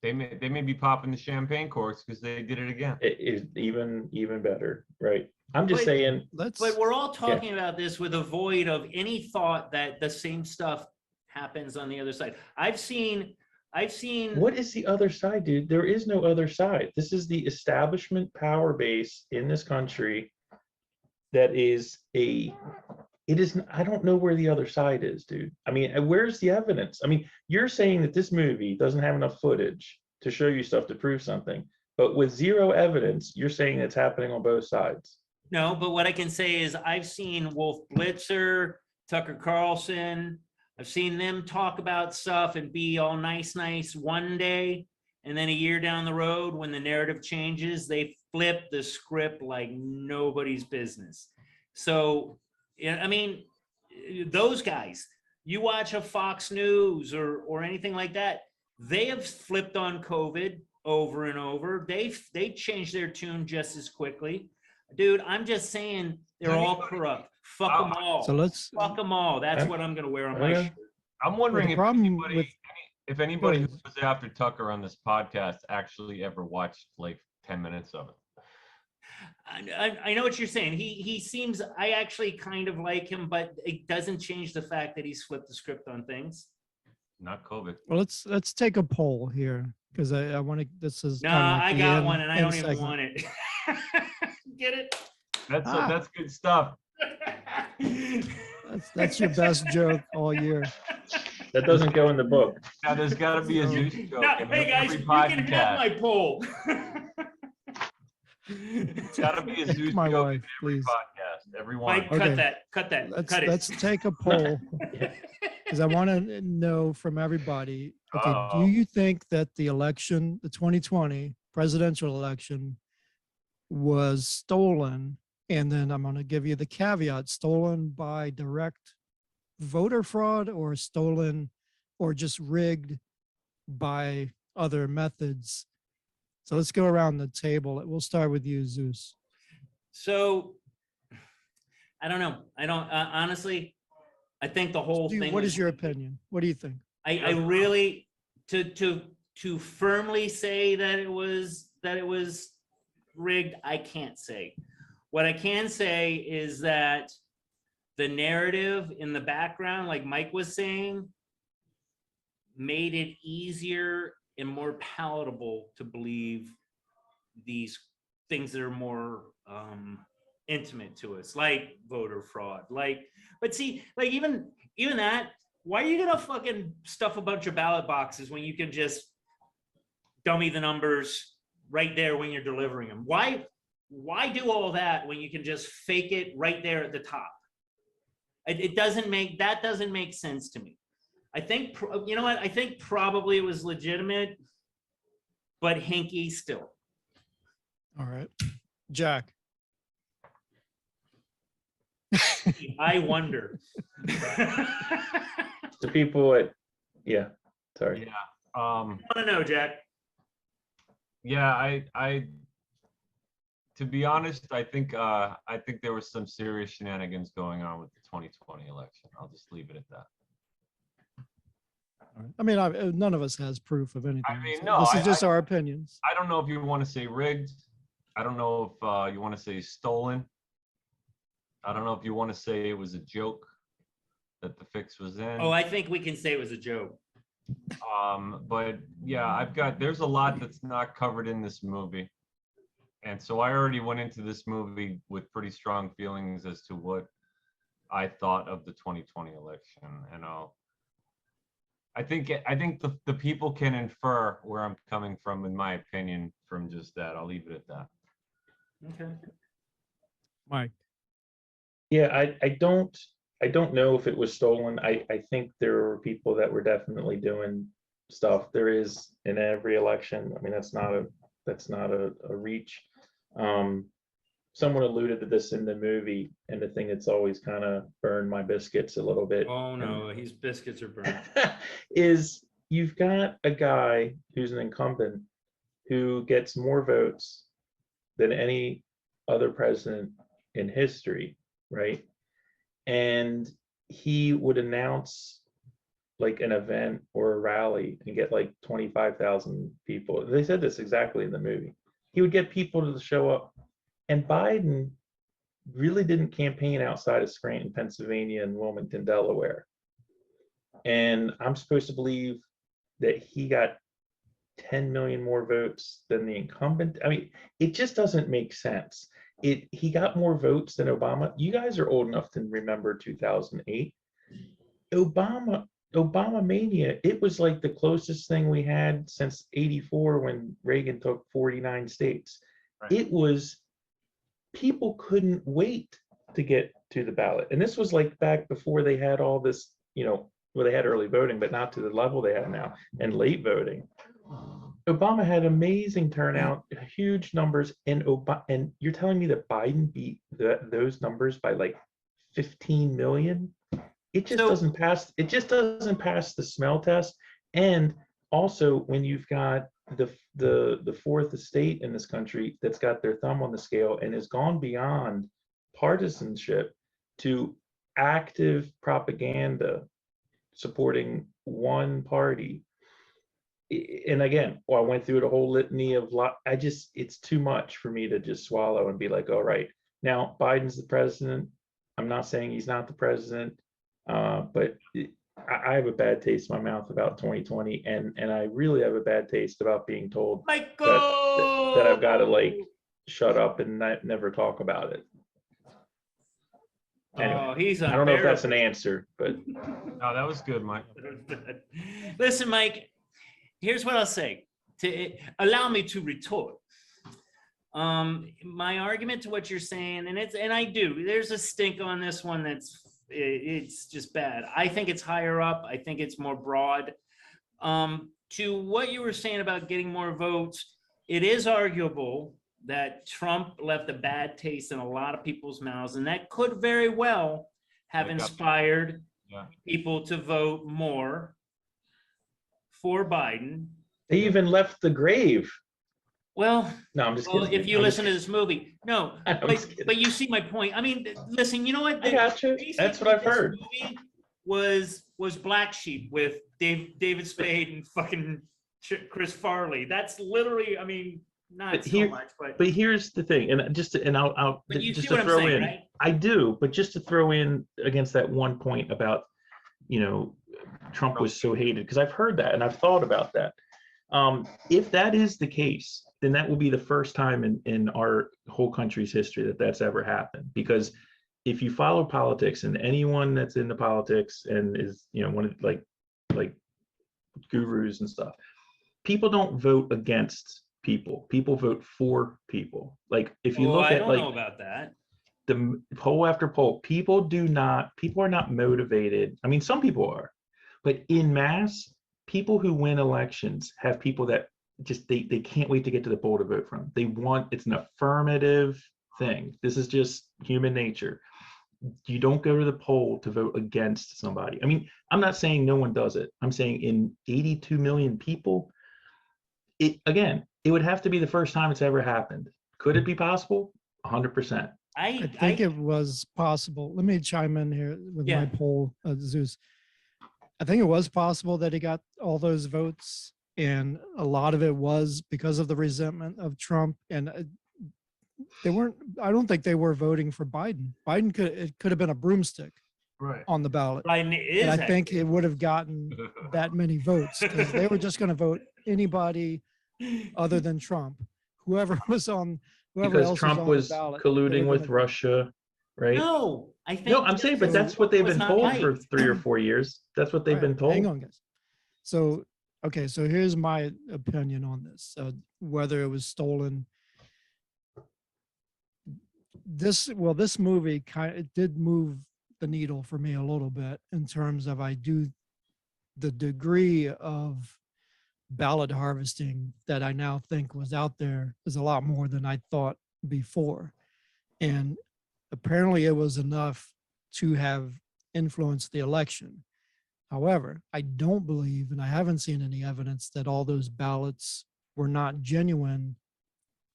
They may be popping the champagne corks because they did it again. It is even better, right? I'm just saying. But we're all talking about this with a void of any thought that the same stuff happens on the other side. I've seen. What is the other side, dude? There is no other side. This is the establishment power base in this country. That is it is. I don't know where the other side is, dude. I mean, where's the evidence? I mean, you're saying that this movie doesn't have enough footage to show you stuff to prove something, but with zero evidence, you're saying it's happening on both sides. No, but what I can say is I've seen Wolf Blitzer, Tucker Carlson. I've seen them talk about stuff and be all nice one day. And then a year down the road, when the narrative changes, they flip the script like nobody's business. So, I mean, those guys, you watch a Fox News or anything like that, they have flipped on COVID over and over. They changed their tune just as quickly. Dude, I'm just saying they're all corrupt. Fuck them all. So fuck them all. That's what I'm going to wear on my shirt. I'm wondering if anybody who Go was after Tucker on this podcast actually ever watched like 10 minutes of it. I know what you're saying. He seems, I actually kind of like him, but it doesn't change the fact that he's flipped the script on things. Not COVID. Well, let's take a poll here because I want to. This is No, kinda like I the got end- one and I end don't even segment. want it. Get it? That's good stuff. That's your best joke all year. That doesn't go in the book. Now there's got to be a Zeus joke. No, in hey guys, every you can have podcast. my poll. It's got to be a Zeus My joke wife, in every please. podcast. Everyone. Mike, Okay. cut that. Let's take a poll because I want to know from everybody. Okay, Uh-oh. do you think that the election, the 2020 presidential election, was stolen? And then I'm going to give you the caveat: stolen by direct voter fraud, or stolen, or just rigged by other methods. So let's go around the table. We'll start with you, Zeus. So I don't know. I don't honestly. I think the whole thing. What is your opinion? What do you think? I really to firmly say that it was rigged. I can't say. What I can say is that the narrative in the background, like Mike was saying, made it easier and more palatable to believe these things that are more intimate to us, like voter fraud. But see, like even that, why are you gonna fucking stuff a bunch of ballot boxes when you can just dummy the numbers right there when you're delivering them? Why do all that when you can just fake it right there at the top? It doesn't make sense to me. I think, you know what? I think probably it was legitimate, but hinky still. All right, Jack. I wonder. The people at, yeah, sorry. Yeah. I want to know, Jack. Yeah, I to be honest, I think there was some serious shenanigans going on with the 2020 election. I'll just leave it at that. I mean, none of us has proof of anything. I mean, So no, this is just our opinions. I don't know if you want to say rigged. I don't know if you want to say stolen. I don't know if you want to say it was a joke that the fix was in. Oh, I think we can say it was a joke. But yeah, there's a lot that's not covered in this movie. And so I already went into this movie with pretty strong feelings as to what I thought of the 2020 election. And I think the people can infer where I'm coming from, in my opinion, from just that. I'll leave it at that. Okay. Mike. Yeah, I don't know if it was stolen. I think there were people that were definitely doing stuff. There is in every election. I mean, that's not a reach. Someone alluded to this in the movie, and the thing that's always kind of burned my biscuits a little bit. Oh no, his biscuits are burned. Is you've got a guy who's an incumbent who gets more votes than any other president in history, right? And he would announce like an event or a rally and get like 25,000 people. They said this exactly in the movie. He would get people to show up. And Biden really didn't campaign outside of Scranton, Pennsylvania and Wilmington, Delaware. And I'm supposed to believe that he got 10 million more votes than the incumbent. I mean, it just doesn't make sense. He got more votes than Obama. You guys are old enough to remember 2008. Obama mania, it was like the closest thing we had since 84 when Reagan took 49 states. Right. It was, people couldn't wait to get to the ballot. And this was like back before they had all this, well, they had early voting, but not to the level they have now, and late voting. Obama had amazing turnout, huge numbers, and you're telling me that Biden beat those numbers by like 15 million? It just doesn't pass. It just doesn't pass the smell test. And also, when you've got the fourth estate in this country that's got their thumb on the scale and has gone beyond partisanship to active propaganda supporting one party. And again, I went through the whole litany of it's too much for me to just swallow and be like, all right, now Biden's the president. I'm not saying he's not the president, but I have a bad taste in my mouth about 2020, and I really have a bad taste about being told that I've got to like shut up and never talk about it. Anyway, I don't know if that's an answer, but no, that was good, Mike. Listen, Mike, here's what I'll say to allow me to retort. My argument to what you're saying, and I do, there's a stink on this one it's just bad. I think it's higher up. I think it's more broad. To what you were saying about getting more votes, it is arguable that Trump left a bad taste in a lot of people's mouths, and that could very well have inspired people to vote more for Biden. They even left the grave. Well, No, I'm just well, kidding. if you I'm listen to just- this movie, no, I'm just kidding. but you see my point. I mean, listen, you know what? I got you. That's what I've This heard. movie was Black Sheep with David Spade and fucking Chris Farley. That's literally, I mean, not But so here- much, but But here's the thing, and I'll But you just see what to I'm throw saying, in, right? I do, but just to throw in against that one point about, you know, Trump was so hated, because I've heard that and I've thought about that. If that is the case, then that will be the first time in our whole country's history that that's ever happened. Because if you follow politics, and anyone that's into politics and is, you know, one of like gurus and stuff, people don't vote against people. People vote for people. Like if you look I at don't like know about that. the poll after poll, people are not motivated. I mean, some people are, but in mass, people who win elections have people that just they can't wait to get to the poll to vote from. It's an affirmative thing. This is just human nature. You don't go to the poll to vote against somebody. I mean, I'm not saying no one does it. I'm saying in 82 million people, it would have to be the first time it's ever happened. Could it be possible? 100%. I think it was possible. Let me chime in here with Yeah. my poll, Zeus. I think it was possible that he got all those votes, and a lot of it was because of the resentment of Trump. And they weren't. I don't think they were voting for Biden. It could have been a broomstick Right. on the ballot, Biden is and I think actually- it would have gotten that many votes because they were just going to vote anybody other than Trump. Whoever else Because was Trump on was the ballot, colluding they were with gonna- Russia, right? No, I think. No, I'm saying, but that's what they've was been not told for liked. 3 or 4 years. That's what they've All been right, told. Hang on, guys. So, okay, so here's my opinion on this, whether it was stolen. This movie it did move the needle for me a little bit in terms of the degree of ballot harvesting that I now think was out there is a lot more than I thought before. And apparently it was enough to have influenced the election. However, I don't believe, and I haven't seen any evidence that all those ballots were not genuine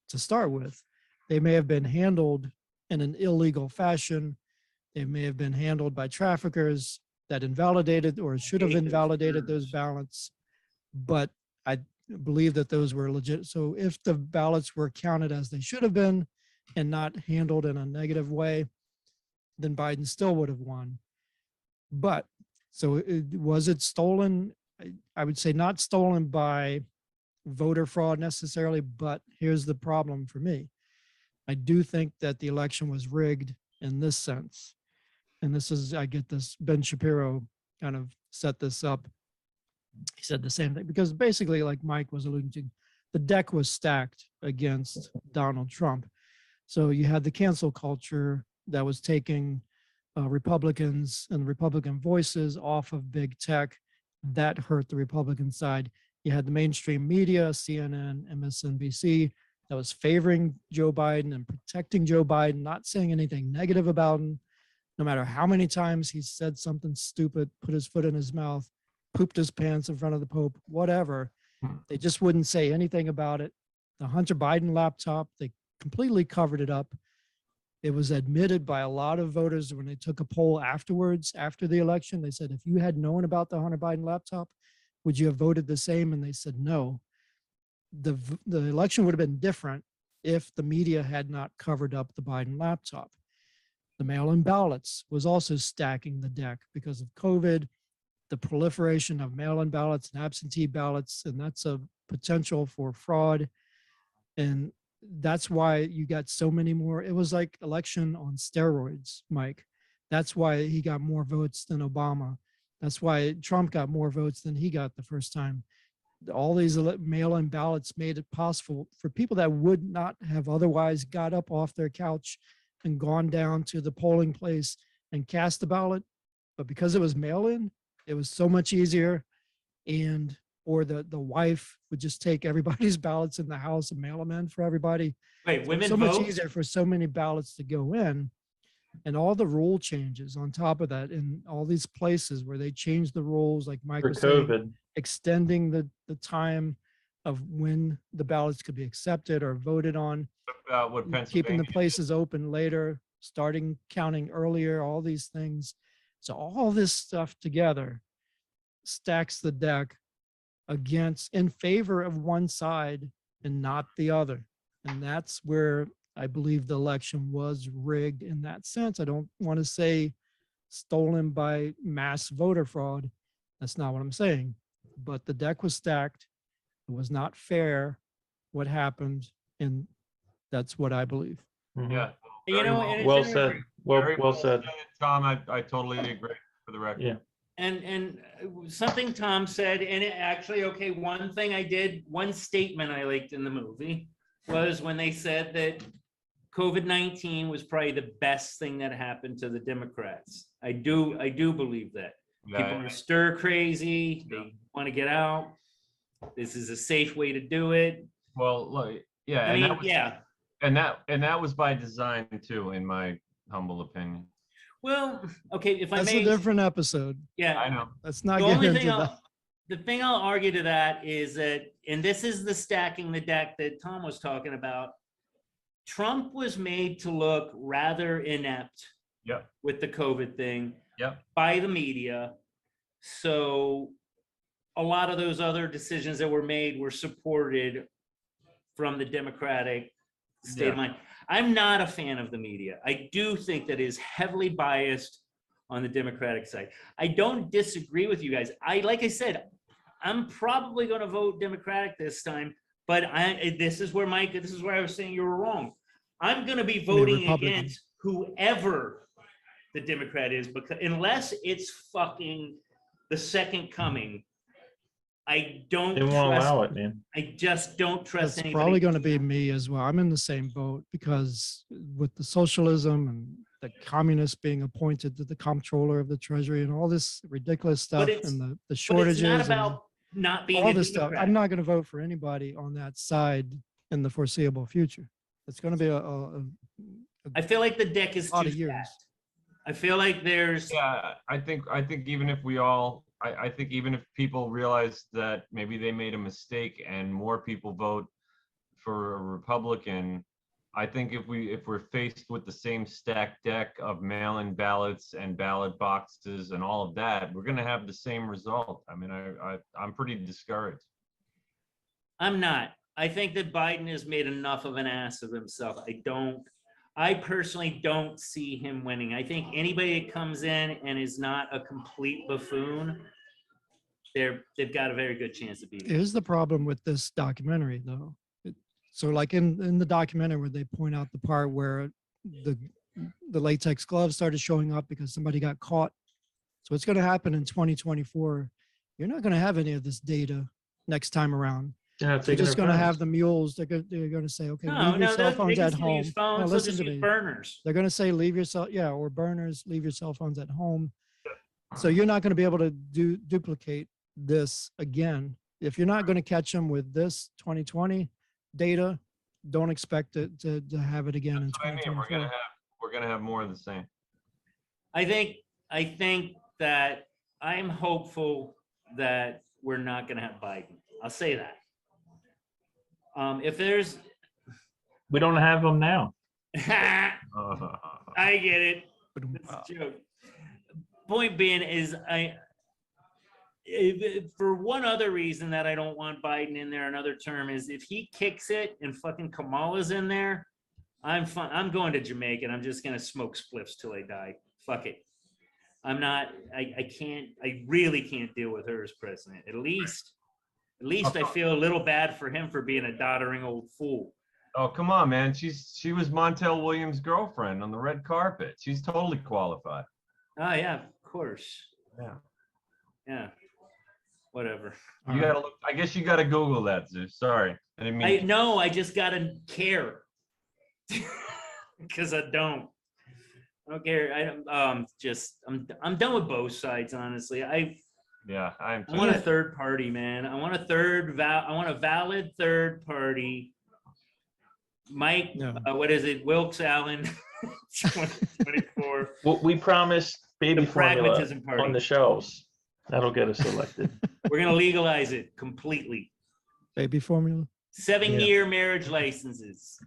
to start with. They may have been handled in an illegal fashion. They may have been handled by traffickers that invalidated or should have invalidated those ballots. But I believe that those were legit. So if the ballots were counted as they should have been and not handled in a negative way, then Biden still would have won. But so was it stolen? I would say not stolen by voter fraud necessarily, but here's the problem for me. I do think that the election was rigged in this sense. And I get this, Ben Shapiro kind of set this up. He said the same thing because basically, like Mike was alluding to, the deck was stacked against Donald Trump. So you had the cancel culture that was taking Republicans and Republican voices off of big tech. That hurt the Republican side. You had the mainstream media, CNN, MSNBC, that was favoring Joe Biden and protecting Joe Biden, not saying anything negative about him, no matter how many times he said something stupid, put his foot in his mouth, pooped his pants in front of the Pope, whatever. They just wouldn't say anything about it. The Hunter Biden laptop, they completely covered it up. It was admitted by a lot of voters when they took a poll afterwards, after the election. They said, if you had known about the Hunter Biden laptop, would you have voted the same? And they said no. The election would have been different if the media had not covered up the Biden laptop. The mail-in ballots was also stacking the deck because of COVID, the proliferation of mail-in ballots and absentee ballots, and that's a potential for fraud. And that's why you got so many more. It was like election on steroids, Mike. That's why he got more votes than Obama. That's why Trump got more votes than he got the first time. All these mail-in ballots made it possible for people that would not have otherwise got up off their couch and gone down to the polling place and cast a ballot. But because it was mail-in, it was so much easier. Or the wife would just take everybody's ballots in the house and mail them in for everybody. Wait, women so vote? much easier for so many ballots to go in. And all the rule changes on top of that in all these places where they changed the rules, like Mike For was saying, COVID. extending the time of when the ballots could be accepted or voted on, About what keeping the Pennsylvania did. places open later, starting counting earlier, all these things. So all this stuff together stacks the deck in favor of one side and not the other. And that's where I believe the election was rigged in that sense. I don't want to say stolen by mass voter fraud. That's not what I'm saying. But the deck was stacked. It was not fair what happened. And that's what I believe. Yeah. You know, Very and it's Well interesting- said. Well, Very well said. Tom, I totally agree for the record. Yeah. And something Tom said, and it actually, okay, one statement I liked in the movie was when they said that COVID-19 was probably the best thing that happened to the Democrats. I do believe that. People Yeah, are stir crazy, they want to get out. This is a safe way to do it. well, look, yeah, I and mean, that was, yeah. and that was by design too, in my humble opinion. Well, okay, if I That's may, a different episode. yeah. I know. Let's not The get only into thing that. the thing I'll argue to that is that, and this is the stacking the deck that Tom was talking about. Trump was made to look rather inept Yep. with the COVID thing Yep. by the media. So a lot of those other decisions that were made were supported from the Democratic state of Yeah. mind. I'm not a fan of the media. I do think that is heavily biased on the Democratic side. I don't disagree with you guys. Like I said, I'm probably going to vote Democratic this time, but this is where I was saying you were wrong. I'm going to be voting Republican. against whoever the Democrat is, because unless it's fucking the second coming, I don't They won't trust. allow it, man. I just don't trust That's anybody. probably going to be me as well. I'm in the same boat because with the socialism and the communists being appointed to the comptroller of the treasury and all this ridiculous stuff it's- and the But shortages it's not and about not being all a this stuff. Democrat. I'm not going to vote for anybody on that side in the foreseeable future. It's going to be I feel like the deck is lot too of years. stacked. I feel like there's Yeah, I think even if we all, I think even if people realize that maybe they made a mistake and more people vote for a Republican, I think if we're faced with the same stacked deck of mail-in ballots and ballot boxes and all of that, we're gonna have the same result. I mean, I'm pretty discouraged. I'm not. I think that Biden has made enough of an ass of himself. I personally don't see him winning. I think anybody that comes in and is not a complete buffoon, they've got a very good chance of beating him. Here's the problem with this documentary, though. So, like in the documentary where they point out the part where the latex gloves started showing up because somebody got caught. So, what's going to happen in 2024? You're not going to have any of this data next time around. Yeah, You're just going to have the mules. They're going to say, okay, leave your cell phones at home. Use phones, No, they'll listen just to use me. burners. They're going to say leave your or burners, leave your cell phones at home. So you're not going to be able to duplicate this again. If you're not going to catch them with this 2020 data, don't expect it to have it again in That's what I mean. 2024. We're gonna have more of the same. I think that I'm hopeful that we're not going to have Biden. I'll say that. If there's, We don't have them now. I get it. It's a joke. Point being is for one other reason that I don't want Biden in there another term is if he kicks it and fucking Kamala's in there, I'm going to Jamaica and I'm just gonna smoke spliffs till I die. Fuck it. I really can't deal with her as president. At least I feel a little bad for him for being a doddering old fool. Oh, come on, man. She was Montel Williams' girlfriend on the red carpet. She's totally qualified. Oh yeah, of course. Yeah. Whatever. You gotta look. I guess you gotta Google that, Zeus. Sorry, I didn't mean. I just gotta care because I don't care. I'm done with both sides, honestly. Yeah, I want a third party, man. I want a valid third party. Mike, No. What is it? Wilkes Allen, 2024. Well, we promised baby The formula pragmatism party. on the shelves. That'll get us elected. We're gonna legalize it completely. Baby formula. 7-year marriage licenses.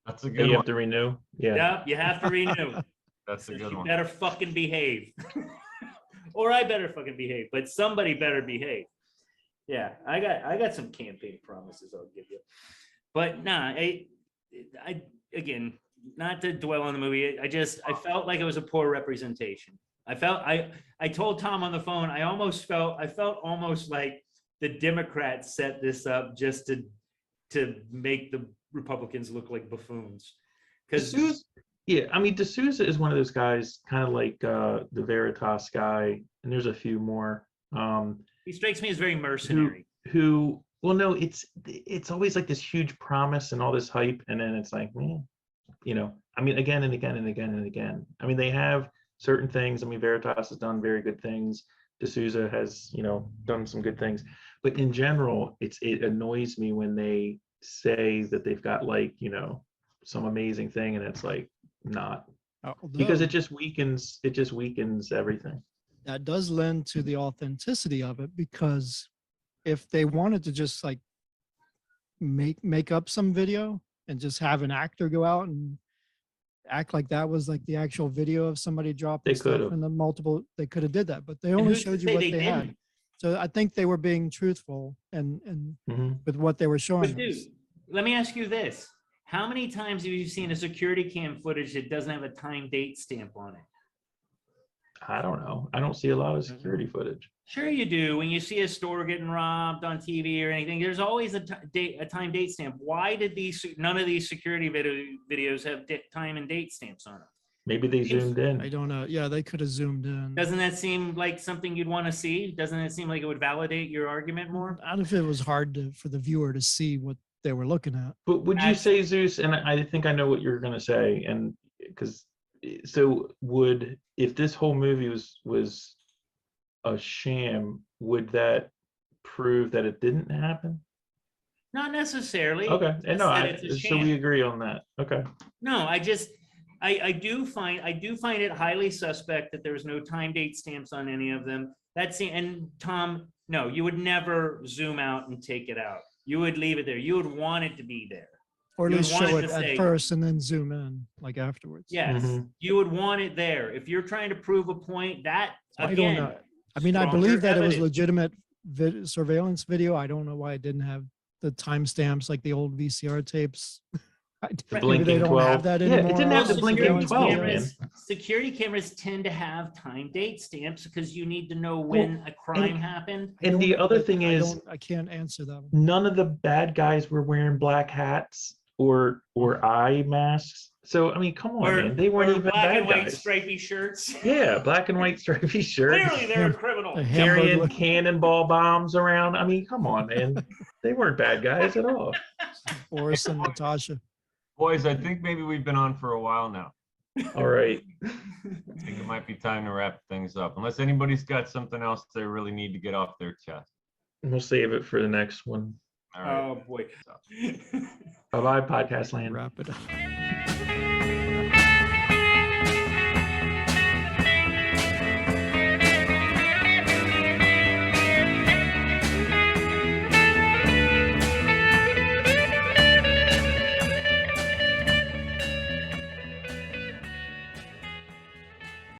That's a That good you have one. to renew. Yeah. Yep, you have to renew. That's a So good you one. better fucking behave. Or I better fucking behave, but somebody better behave. Yeah, I got some campaign promises I'll give you. But nah, I again, not to dwell on the movie, I felt like it was a poor representation. I told Tom on the phone, I felt almost like the Democrats set this up just to make the Republicans look like buffoons. Because D'Souza, yeah, I mean, D'Souza is one of those guys, kind of like the Veritas guy, and there's a few more. he strikes me as very mercenary. Who well, no, it's always like this huge promise and all this hype, and then it's like, I mean, again and again and again and again. I mean, they have certain things. I mean, Veritas has done very good things. D'Souza has, done some good things, but in general, it annoys me when they say that they've got like, some amazing thing, and it's like not, because Although it just weakens everything. that does lend to the authenticity of it, because if they wanted to just like make up some video and just have an actor go out and act like that was like the actual video of somebody dropping They stuff could've. in the multiple, they could have did that, but they And only who's to showed you say what they they had. didn't? So I think they were being truthful and Mhm. with what they were showing But dude, us. let me ask you this. How many times have you seen a security cam footage that doesn't have a time date stamp on it? I don't know. I don't see a lot of security footage. Sure you do. When you see a store getting robbed on TV or anything, there's always a time date stamp. Why did none of these security videos have time and date stamps on them? Maybe they zoomed I in. don't know. Yeah, they could have zoomed in. Doesn't that seem like something you'd want to see? Doesn't it seem like it would validate your argument more? Out if it was hard for the viewer to see what they were looking at. But would you say, Zeus, and I think I know what you're going to say, and because if this whole movie was a sham, would that prove that it didn't happen? Not necessarily. Okay, and Just no, that it's a so we sham. agree on that. Okay. No, I do find it highly suspect that there's no time date stamps on any of them. And Tom, no, you would never zoom out and take it out. You would leave it there. You would want it to be there. Or at You least would want show it it to at say- first and then zoom in like afterwards. Yes, Mhm. you would want it there. If you're trying to prove a point, that I don't again, know. I mean, I stronger believe that it was evidence. legitimate surveillance video. I don't know why it didn't have the timestamps like the old VCR tapes. The Maybe blinking they don't 12. have that Yeah, anymore. it didn't have the Well, blinking surveillance 12, video. man. Security cameras tend to have time date stamps because you need to know when a crime happened. I And don't the know, other but thing is, I can't answer that one. none of the bad guys were wearing black hats or eye masks. So I mean, come on, man, they weren't Or even black bad and white guys. stripy shirts. Yeah, black and white stripy shirts, Clearly, they're a criminal. A carrying Hamburg cannonball bombs around. I mean, come on, man, they weren't bad guys at all. Boris and Natasha. Boys, I think maybe we've been on for a while now. All right, I think it might be time to wrap things up, unless anybody's got something else they really need to get off their chest. we'll save it for the next one. All right. Oh boy. Bye bye, podcast land. Wrap it up.